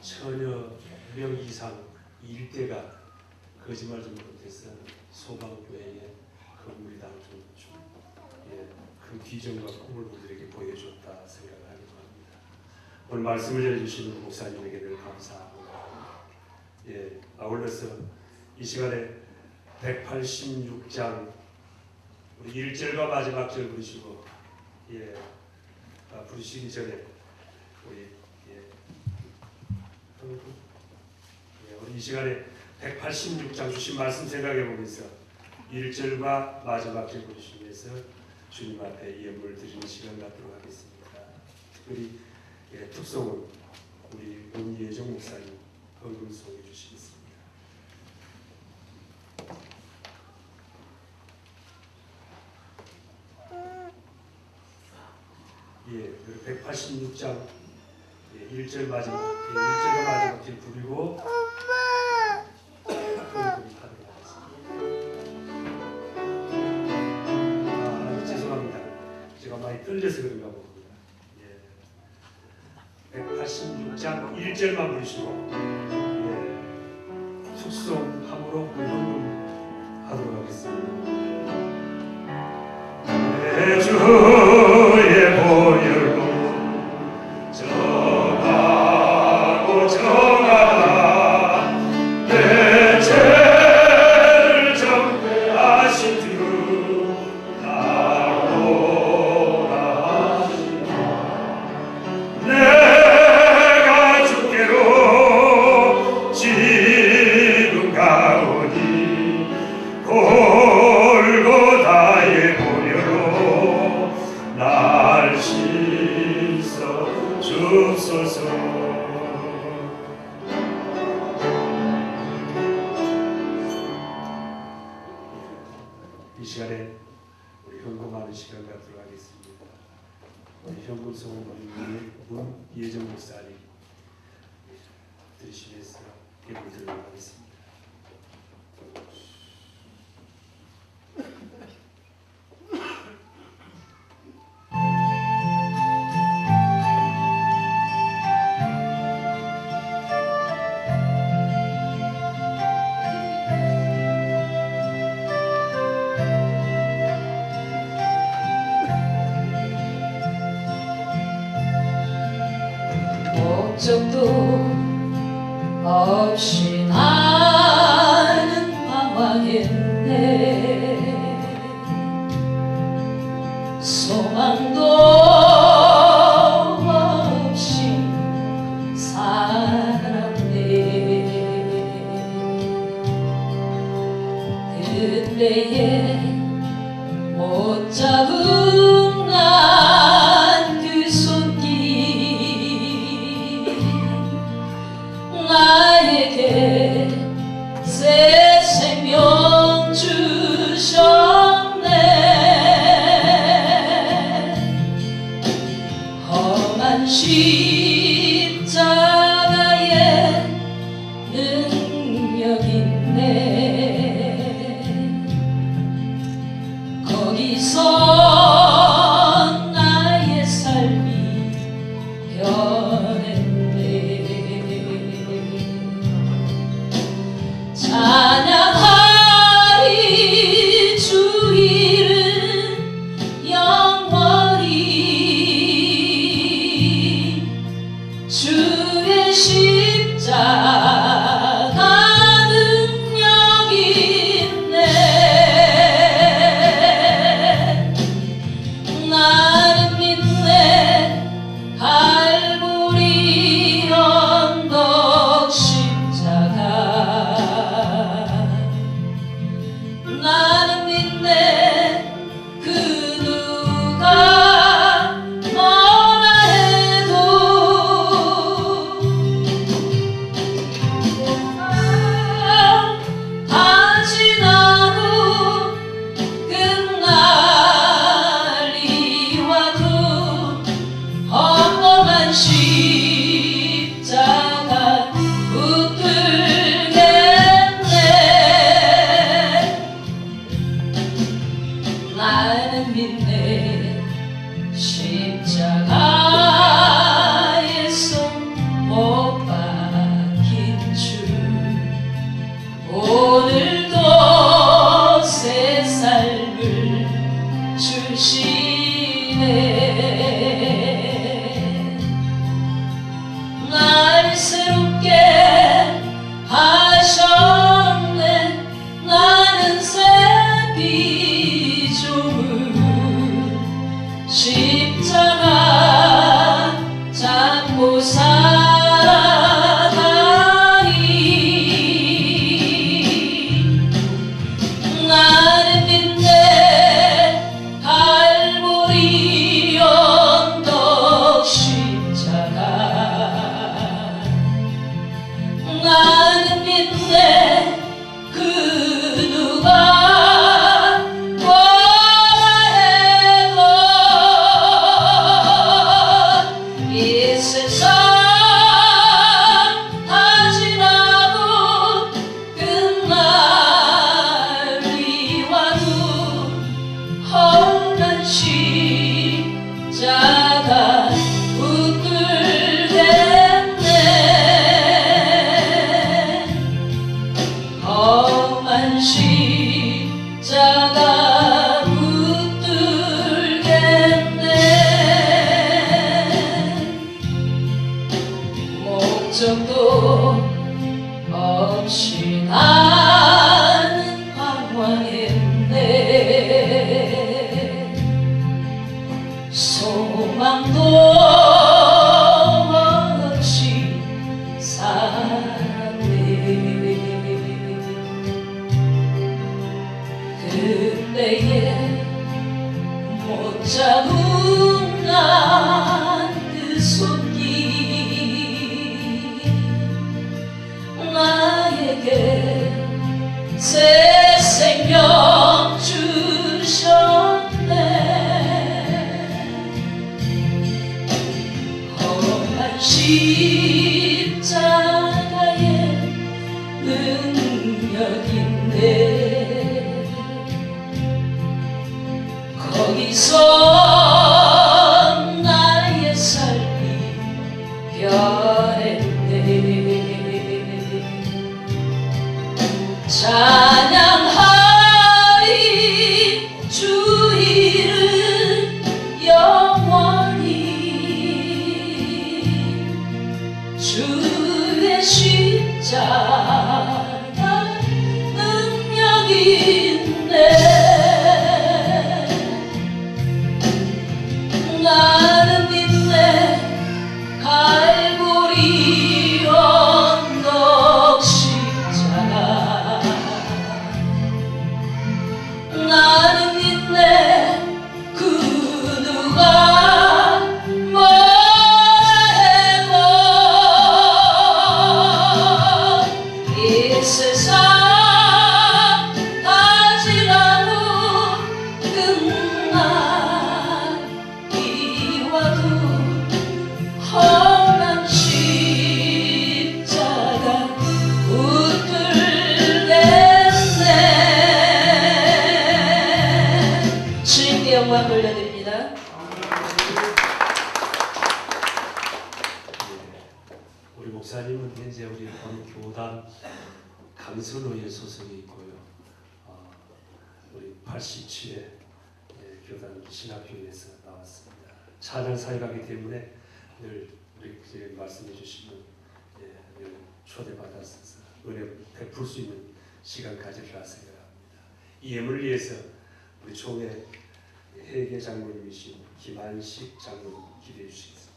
천여 명 이상 일대가 거짓말 좀 못해서 소망교회의 건물이다 큰 비전과 꿈을 우리에게 보여줬다 생각하기도 합니다. 오늘 말씀을 전해주시는 목사님에게 늘 감사합니다. 아울러서 이 시간에 186장 우리 1절과 마지막 절 부르시고 부르시기 전에 우리 이 시간에 186장 주신 말씀 생각해 보면서 1절과 마지막 절 부르시면서 주님 앞에 예물을 드리는 시간 갖도록 하겠습니다. 특별히 특송은 우리 문예정 목사님 헌금 소개해 주시겠습니다. 186장 1절 마지막 1절과 마지막 길 부르고 죄송합니다. 제가 많이 떨려서 그런가 봅니다. 186장 1절만 부르시고 숙성함으로 헌금하도록 하겠습니다. 내 주의 보혈로 정하고 정하라 내 죄를 정하신 뒤로 나오라 내가 주께로 지금 가오니 골고다의 보혈로 날 씻어 주소서. 이 시간에 우리 헌금하는 시간 갖도록 하겠습니다. 우리 현금송은 우리 문예정 목사님 드리시면서 예물 드리도록 하겠습니다. 목적도 없이 나는 방황했네. 소망도 없이 살았네. 그때에 못 잡은 난 그 손길 나에게 새 생명 주셨네. 험한 십자가에 능력 있네. 거기서 나의 삶이 변했네. 찬양하리 주 이름 영원히. 주의 십자가 능력 있네. 나는 믿네. 갈보리 언덕 십자가. 나는 믿네. 그 누가 뭐라 해도 다 지나고 끝날이 와도 험한 십자가 붙들겠네. 나는 믿네. 십자가에서 못 박힌 주 오늘도 새 삶을 주시네. 날 새롭게 하셨네. 나는 새 피조물. 십자가 잡고 살아가리. 나는 믿네. 갈보리 언덕 십자가. 나는 믿네. 그 누가 뭐라 해도 이 세상 다 지나도 끝날이 와도 험한 십자가 붙들겠네. 험한 십자가 붙들겠네. 목적도 없이 나는 방황했네. 소망도 없이 살았네. 그때에 못 잡은 난 그 손길 나에게 새 생명 주셨네. 험한 십자가에 능력 있네. 거기서 나의 삶이 변했네. 찬양하리 주 이름 영원히. 이제 우리 본 교단 강선호에 소속이 있고요. 우리 87회 교단 신학교에서 나왔습니다. 찬양 사역하기 때문에 늘 우리 말씀해 주시면 늘 초대받아서 은혜 베풀 수 있는 시간 가지리라 생각합니다. 이 예물을 위해서 우리 총회 회계 장로님이신 김한식 장로님 기대해 주시겠습니다.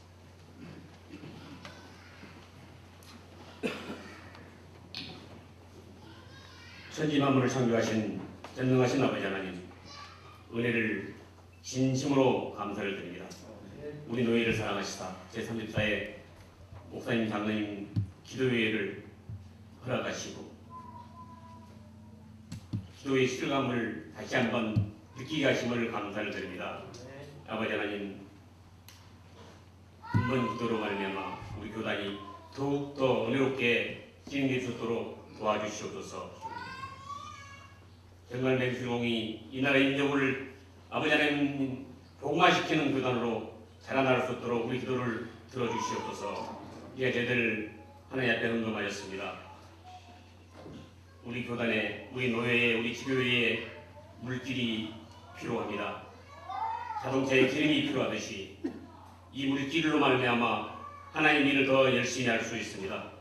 천지 만물을 창조하신 전능하신 아버지 하나님, 은혜를 진심으로 감사를 드립니다. 우리 노예를 사랑하시다 제30사의 목사님 장로님 기도회를 허락하시고 기도의 실감을 다시 한번 느끼게 하심을 감사를 드립니다. 아버지 하나님, 한번 기도로 말미암아 우리 교단이 더욱더 은혜롭게 진행될 수 있도록 도와주시옵소서. 정말 맹수공이 이 나라의 민족을 아버지 하나님 복마시키는 교단으로 자라날 수 있도록 우리 기도를 들어주시옵소서. 이제 저희들 하나님 앞에 헌금하였습니다. 우리 교단에, 우리 노예에, 우리 기도회에 물질이 필요합니다. 자동차에 기름이 필요하듯이 이 물질로 말미암아 하나님 일을 더 열심히 할 수 있습니다.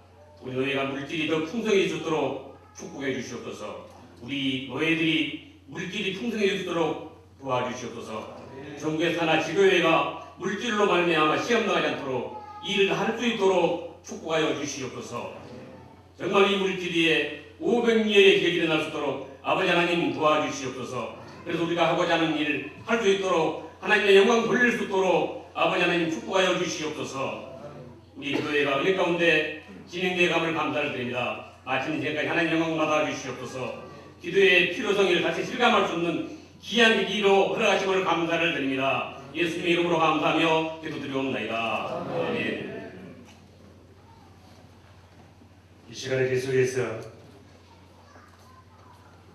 우리 노예가 물질이 더 풍성해지도록 축복해 주시옵소서. 우리 노예들이 물질이 풍성해지도록 도와주시옵소서. 종교사나 지교회가 물질로 말미암아 시험 당하지 않도록 일을 할 수 있도록 축복하여 주시옵소서. 정말 이 물질이 500년의 계기를 날 수 있도록 아버지 하나님 도와주시옵소서. 그래서 우리가 하고자 하는 일 할 수 있도록 하나님의 영광 돌릴 수 있도록 아버지 하나님 축복하여 주시옵소서. 우리 교회가 은혜 가운데 진행되어 감을 감사를 드립니다. 아침 이제까지 하나님 영광 받아 주시옵소서. 기도의 필요성을 다시 실감할 수 없는 귀한 기기로 허락하심을 감사를 드립니다. 예수님의 이름으로 감사하며 기도드리옵나이다. 아멘. 이 시간에 계속해서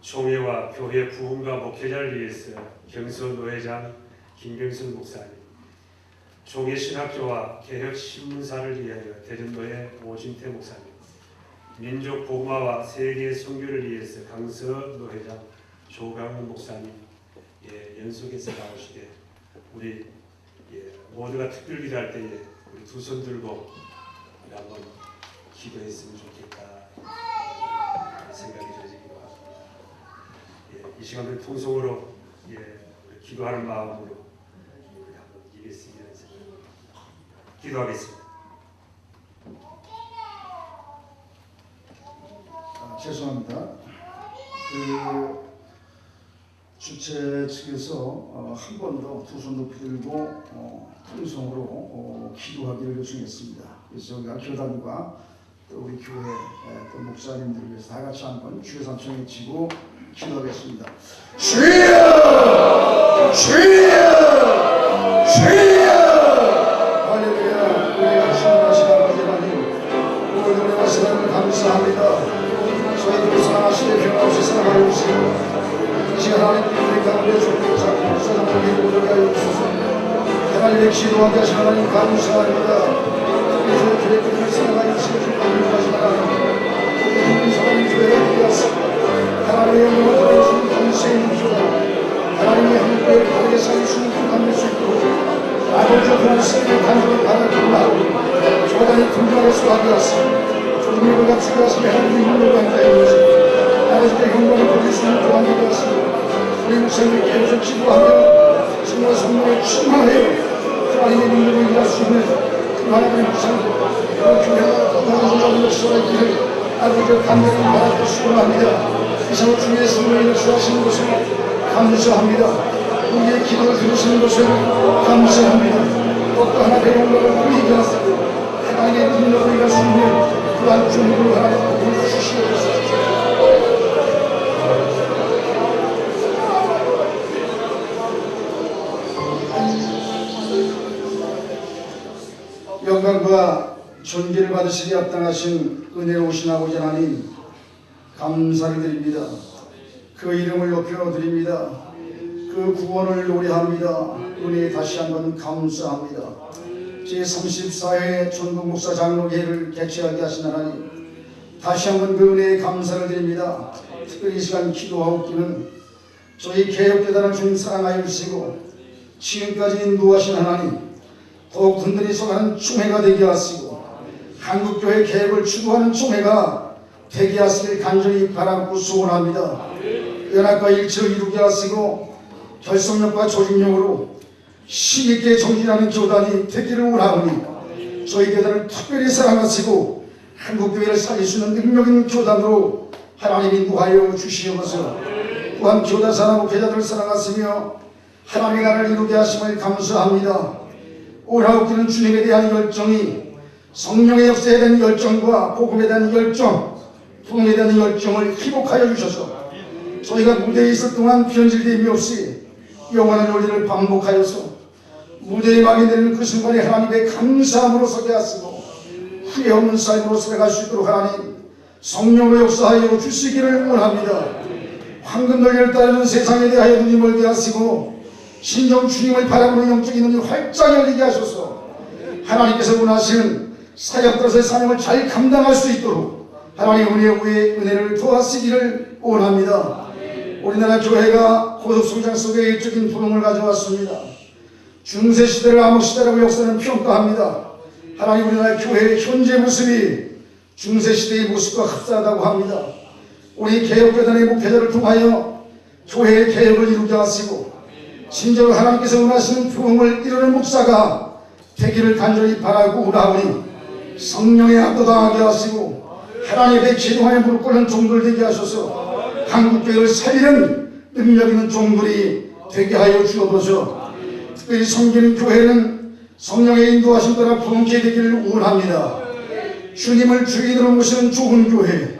총회와 교회 부흥과 목회자를 위해서 경서 노회장 김병선 목사님, 총회 신학교와 개혁 신문사를 위하여 대전노회 오진태 목사님, 민족 복마와 세계 선교를 위해서 강서 노회장 조강훈 목사님 연속해서 나오시게 우리 모두가 특별 기도할 때에 우리 두 손 들고 우리 한번 기도했으면 좋겠다 생각이 들어지기도 합니다. 이 시간을 통성으로 우리 기도하는 마음으로 우리 한번 이랬으면 생각합니다. 기도하겠습니다. 죄송합니다. 주최 측에서 한 번 더 두 손 높이 들고 통성으로 기도하기를 요청했습니다. 그래서 우리가 교단과 또 우리 교회 또 목사님들을 위해서 다 같이 한번 주의 삼창 외치고 기도하겠습니다. 주여! 주여! 주여! 할렐루야! 우리가 신하신 아버지 하나님, 오늘 은혜와 사랑을 감사합니다. 저희들을 사랑하시되 변함없이 사랑하여 주시고 이 시간 하나님 우리 가운데 주님을 잡고 사랑하게 오르게 하여 주소서. 하나님의 기도하게 하신 하나님 감사합니다. 우리 교회 교회를 사랑하여 주시고 주님 감사하신 하나님, 우리 사랑하는 교회가 되었습니다. 하나님의 영광을 드려주시는 감사의 주소서. 하나님의 한국교회 바르게 살리시는 감사할 수 있도록 아버지의 그리스도의 간절을 받아들이고 조단이 분별할 수 하게 하시고 주님을 갖추게 하시며 하나님의 힘을 감사해 주시고 아버지의 영광을 보실 수 있는 도와주게 하시고 우리 목사님께 계속 기도하며 정말 성령에 충만하여 하나님의 능력을 일할 수 있는 하나님의 목사님 그 교회가 또 다른 사람의 역사가 있기를 아버지의 감격을 받아주시고 합니다. 이상으로 주의 성령을 역사하시는 것을 감사합니다. 우리의 기도를 들으시는 것을 감사합니다. 또 하나님의 영광을 보이게 하시고 하나님의 능력을 일할 수 있는 그러한 주님으로 하나님 보여주시옵소서. 영광과 존귀를 받으시기 합당하신 은혜로우신 아버지 하나님 감사를 드립니다. 그 이름을 높여드립니다. 그 구원을 노래합니다. 은혜 다시 한번 감사합니다. 제34회 전국 목사 장로회를 개최하게 하신 하나님, 다시 한번 그 은혜에 감사를 드립니다. 특별히 이 시간 기도하옵기는 저희 개혁교단을 주님 사랑하여 주시고 지금까지 인도하신 하나님, 더욱 든든히 서가는 총회가 되게 하시고 한국교회 개혁을 추구하는 총회가 되게 하시길 간절히 바라고 소원합니다. 연합과 일치를 이루게 하시고 결속력과 조직력으로 힘있게 정진하는 교단이 되기를 원하오니 저희 교단을 특별히 사랑하시고 한국교회를 살릴 수 있는 능력 있는 교단으로 하나님 인도하여 주시옵소서. 또한 교단 사랑하고 교자들을 사랑하시며 하나님의 나라를 이루게 하심을 감사합니다. 오라옵기는 주님에 대한 열정이 성령의 역사에 대한 열정과 복음에 대한 열정, 복음에 대한 열정을 회복하여 주셔서 저희가 무대에 있을 동안 변질됨이 없이 영원한 논리를 반복하여서 무대에 막연되는 그 순간에 하나님의 감사함으로 서게 하시고 후회 없는 삶으로 살아갈 수 있도록 하나님 성령으로 역사하여 주시기를 원합니다. 황금 논리를 따르는 세상에 대하여 눈이 멀게 하시고 신정 주님을 바라보는 영적인 눈이 활짝 열리게 하셔서 하나님께서 원하시는 사역들의 사명을 잘 감당할 수 있도록 하나님의 은혜 위에 은혜를 더하시기를 원합니다. 우리나라 교회가 고속성장 속에 일적인 부흥을 가져왔습니다. 중세시대를 암흑시대라고 역사는 평가합니다. 하나님, 우리나라 교회의 현재 모습이 중세시대의 모습과 흡사하다고 합니다. 우리 개혁교단의 목회자를 통하여 교회의 개혁을 이루게 하시고 진정으로 하나님께서 원하시는 부흥을 이루는 목사가 되기를 간절히 바라고 원하오니 성령의 압도당하게 하시고 하나님의 기도하에 무릎 꿇는 종들 되게 하셔서 한국교회를 살리는 능력 있는 종들이 되게 하여 주옵소서. 특별히 섬기는 교회는 성령의 인도하심 따라 부흥케 되기를 원합니다. 주님을 주인으로 모시는 좋은 교회,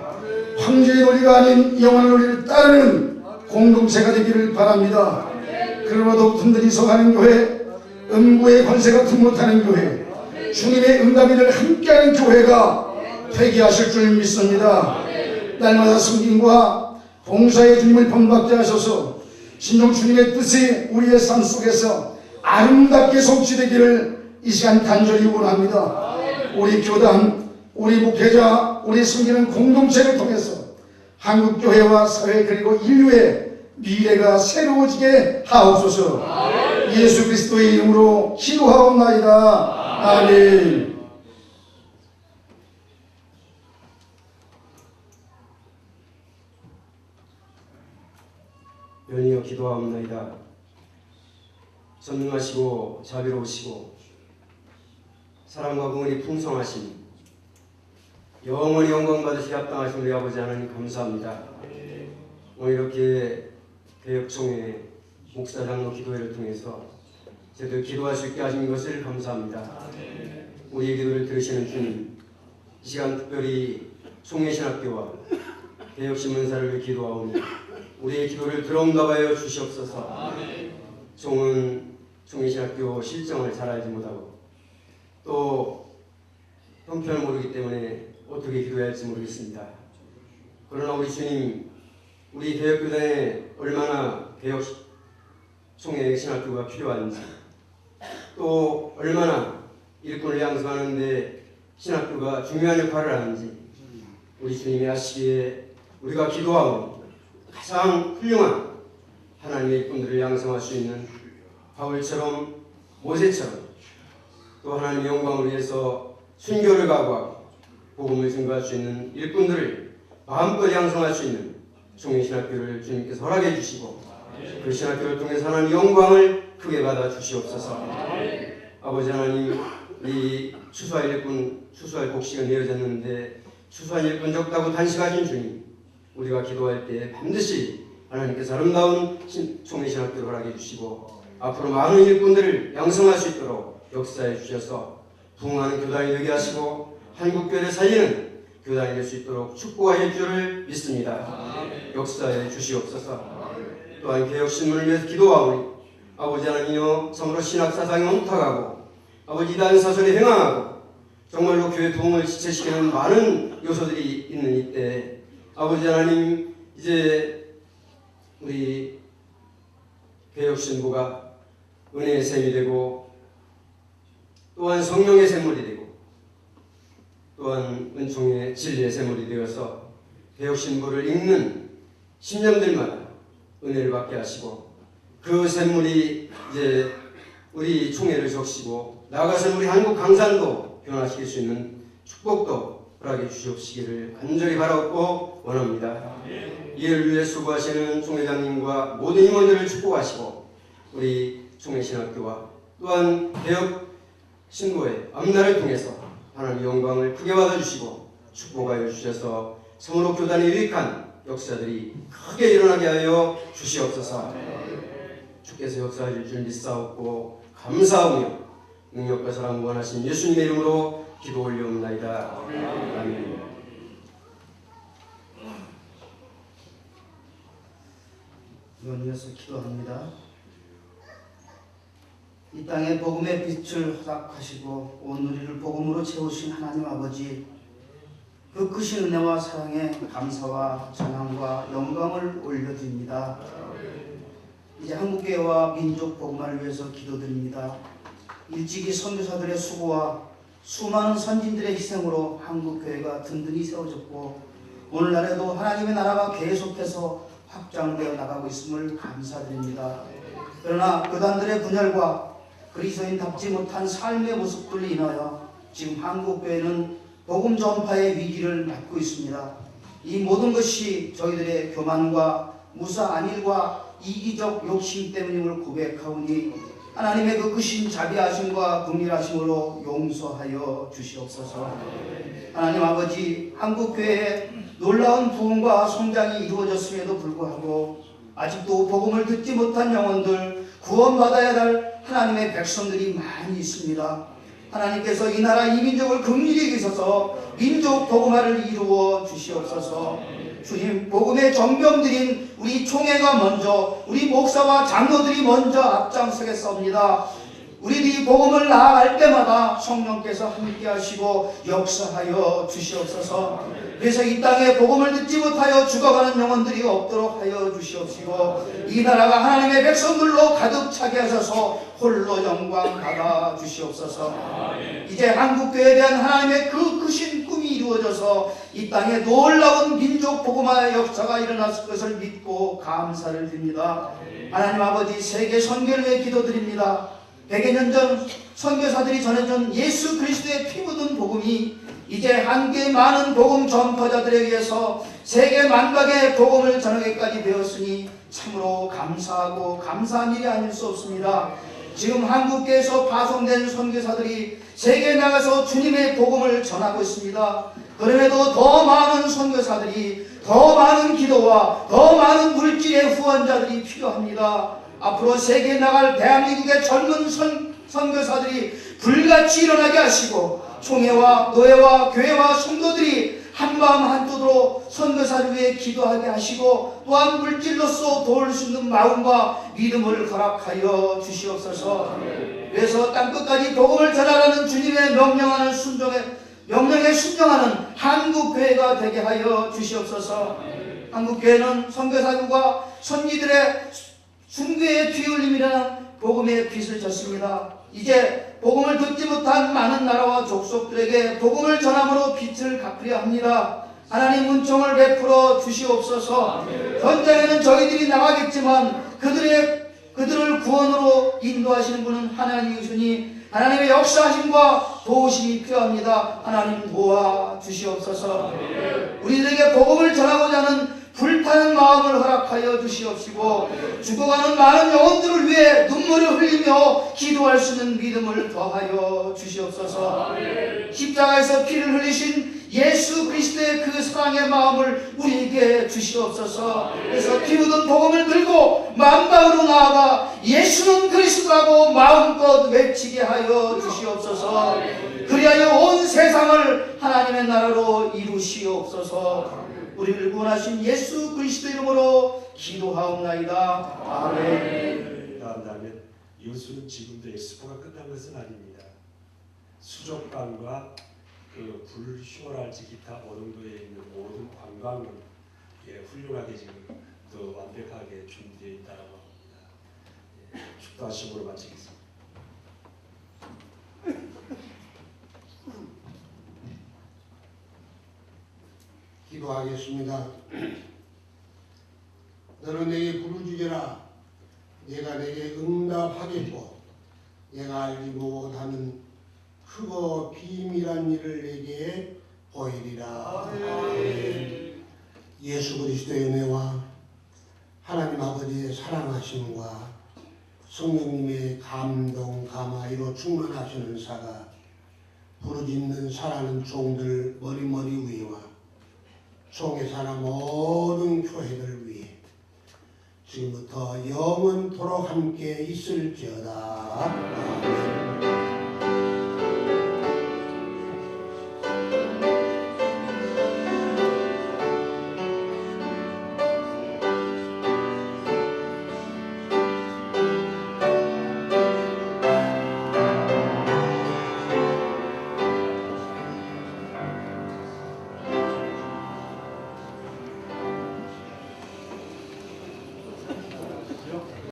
황제의 논리가 아닌 영원한 논리를 따르는 공동체가 되기를 바랍니다. 그러나도 든든히 서가는 교회, 음부의 권세가 틈 못하는 교회, 주님의 응답을 함께하는 교회가 되게 하실 줄 믿습니다. 날마다 섬김과 봉사의 주님을 본받게 하셔서 진정 주님의 뜻이 우리의 삶 속에서 아름답게 성취되기를 이 시간 간절히 원합니다. 우리 교단, 우리 목회자, 우리 섬기는 공동체를 통해서 한국교회와 사회 그리고 인류의 미래가 새로워지게 하옵소서. 예수 그리스도의 이름으로 기도하옵나이다. 아멘. 연이어 기도하옵나이다. 전능하시고 자비로우시고 사랑과 공헌이 풍성하신 영원히 영광 받으시 합당하신 우리 아버지 하나님 감사합니다. 오늘 이렇게 개혁총회 목사 장로 기도회를 통해서 저희들 기도할 수 있게 하신 것을 감사합니다. 우리의 기도를 들으시는 주님, 이 시간 특별히 총회신학교와 개혁신문사를 위해 기도하오니 우리의 기도를 들어온답하여 주시옵소서. 종은 총회신학교 실정을 잘 알지 못하고 또 형편을 모르기 때문에 어떻게 기도해야 할지 모르겠습니다. 그러나 우리 주님, 우리 개혁교단에 얼마나 개혁 총회 신학교가 필요한지, 또 얼마나 일꾼을 양성하는데 신학교가 중요한 역할을 하는지 우리 주님이 아시기에 우리가 기도하고 가장 훌륭한 하나님의 일꾼들을 양성할 수 있는 바울처럼, 모세처럼, 또 하나님의 영광을 위해서 순교를 각오하고 복음을 증거할 수 있는 일꾼들을 마음껏 양성할 수 있는 총회신학교를 주님께서 허락해 주시고 그 신학교를 통해서 하나님의 영광을 크게 받아 주시옵소서. 아버지 하나님, 이 추수할 일꾼, 추수할 곡식은 내어졌는데 추수할 일꾼 적다고 단식하신 주님, 우리가 기도할 때 반드시 하나님께서 아름다운 총회신학교를 허락해 주시고 앞으로 많은 일꾼들을 양성할 수 있도록 역사해 주셔서 부흥하는 교단이 되게 하시고 한국교회를 살리는 교단이 될 수 있도록 축복하실 줄을 믿습니다. 역사해 주시옵소서. 또한 개혁신문을 위해서 기도하오니 아버지 하나님이여, 참으로 신학사상이 혼탁하고 아버지 이단 사설에 행항하고 정말로 교회 부흥을 지체시키는 많은 요소들이 있는 이때 아버지 하나님, 이제 우리 개혁신부가 은혜의 샘이 되고 또한 성령의 샘물이 되고 또한 은총의 진리의 샘물이 되어서 개혁신부를 읽는 신령들마다 은혜를 받게 하시고 그 샘물이 이제 우리 총회를 적시고 나아가서 우리 한국 강산도 변화시킬 수 있는 축복도 허락해 주시옵시기를 간절히 바라옵고 원합니다. 이를 위해 수고하시는 총회장님과 모든 임원들을 축복하시고 우리 총회신학교와 또한 개혁 신부의 앞날을 통해서 하나님의 영광을 크게 받아주시고 축복하여 주셔서 성으로 교단에 유익한 역사들이 크게 일어나게 하여 주시옵소서. 주께서 역사하실 줄 믿사옵고 감사하며 능력과 사랑 무한하신 예수님의 이름으로 기도 올려옵나이다. 아멘. 연이어서 기도합니다. 이 땅에 복음의 빛을 허락하시고 온 우리를 복음으로 채우신 하나님 아버지, 그 크신 은혜와 사랑에 감사와 찬양과 영광을 올려드립니다. 이제 한국교회와 민족 복음화를 위해서 기도드립니다. 일찍이 선교사들의 수고와 수많은 선진들의 희생으로 한국교회가 든든히 세워졌고 오늘날에도 하나님의 나라가 계속해서 확장되어 나가고 있음을 감사드립니다. 그러나 교단들의 분열과 그리스도인답지 못한 삶의 모습들로 인하여 지금 한국교회는 복음 전파의 위기를 맞고 있습니다. 이 모든 것이 저희들의 교만과 무사 안일과 이기적 욕심 때문임을 고백하오니 하나님의 그 크신 자비하심과 긍휼하심으로 용서하여 주시옵소서. 하나님 아버지, 한국교회에 놀라운 부흥과 성장이 이루어졌음에도 불구하고 아직도 복음을 듣지 못한 영혼들, 구원받아야 할 하나님의 백성들이 많이 있습니다. 하나님께서 이 나라 이 민족을 긍휼히 여기셔서 민족 복음화를 이루어 주시옵소서. 주님, 복음의 전병들인 우리 총회가 먼저, 우리 목사와 장로들이 먼저 앞장서겠사옵니다. 우리들이 복음을 나아갈 때마다 성령께서 함께 하시고 역사하여 주시옵소서. 그래서 이 땅에 복음을 듣지 못하여 죽어가는 영혼들이 없도록 하여 주시옵시고 이 나라가 하나님의 백성들로 가득 차게 하셔서 홀로 영광 받아 주시옵소서. 이제 한국교회에 대한 하나님의 그 크신 꿈이 이루어져서 이 땅에 놀라운 민족 복음화의 역사가 일어났을 것을 믿고 감사를 드립니다. 하나님 아버지, 세계 선교를 위해 기도드립니다. 100여 년 전 선교사들이 전해준 예수 그리스도의 피 묻은 복음이 이제 한국의 많은 복음 전파자들에 의해서 세계 만각의 복음을 전하기까지 되었으니 참으로 감사하고 감사한 일이 아닐 수 없습니다. 지금 한국교회에서 파송된 선교사들이 세계에 나가서 주님의 복음을 전하고 있습니다. 그럼에도 더 많은 선교사들이, 더 많은 기도와 더 많은 물질의 후원자들이 필요합니다. 앞으로 세계에 나갈 대한민국의 젊은 선교사들이 불같이 일어나게 하시고 총회와 노회와 교회와 성도들이 한마음 한뜻으로 선교사를 위해 기도하게 하시고 또한 물질로서 도울 수 있는 마음과 믿음을 허락하여 주시옵소서. 그래서 땅끝까지 복음을 전하라는 주님의 명령에 순종하는 한국교회가 되게 하여 주시옵소서. 한국교회는 선교사들과 선지들의 순교의 피 흘림이라는 복음의 빛을 졌습니다. 이제 복음을 듣지 못한 많은 나라와 족속들에게 복음을 전함으로 빛을 갚으려 합니다. 하나님 은총을 베풀어 주시옵소서. 현장에는 저희들이 나가겠지만 그들을 구원으로 인도하시는 분은 하나님이시니 하나님의 역사하심과 도우심이 필요합니다. 하나님 도와 주시옵소서. 우리들에게 복음을 전하고자 하는 불타는 마음을 허락하여 주시옵시고 죽어가는 많은 영혼들을 위해 눈물을 흘리며 기도할 수 있는 믿음을 더하여 주시옵소서. 십자가에서 피를 흘리신 예수 그리스도의 그 사랑의 마음을 우리에게 주시옵소서. 그래서 피 묻은 복음을 들고 만방으로 나아가 예수는 그리스도라고 마음껏 외치게 하여 주시옵소서. 그리하여 온 세상을 하나님의 나라로 이루시옵소서. 우리를 구원하신 예수 그리스도 이름으로 기도하옵나이다. 아멘. 나온다면 여수는 지금도 엑스포가 끝난 것은 아닙니다. 수족관과 그 불쇼랄지 기타 어동도에 있는 모든 관광은 훌륭하게 지금 더 완벽하게 준비되어 있다고 합니다. 축도하심으로 마치겠습니다. 기도하겠습니다. 너는 내게 부르짖으라. 내가 내게 응답하겠고 내가 알지 못하는 크고 비밀한 일을 내게 보이리라. 아멘. 예수 그리스도의 은혜와 하나님 아버지의 사랑하심과 성령님의 감동 감화로 충만하시는 사가 부르짖는 사랑하는 종들 머리머리 위와 총에 사는 모든 교회들 위해 지금부터 영원토록 함께 있을지어다. 아멘.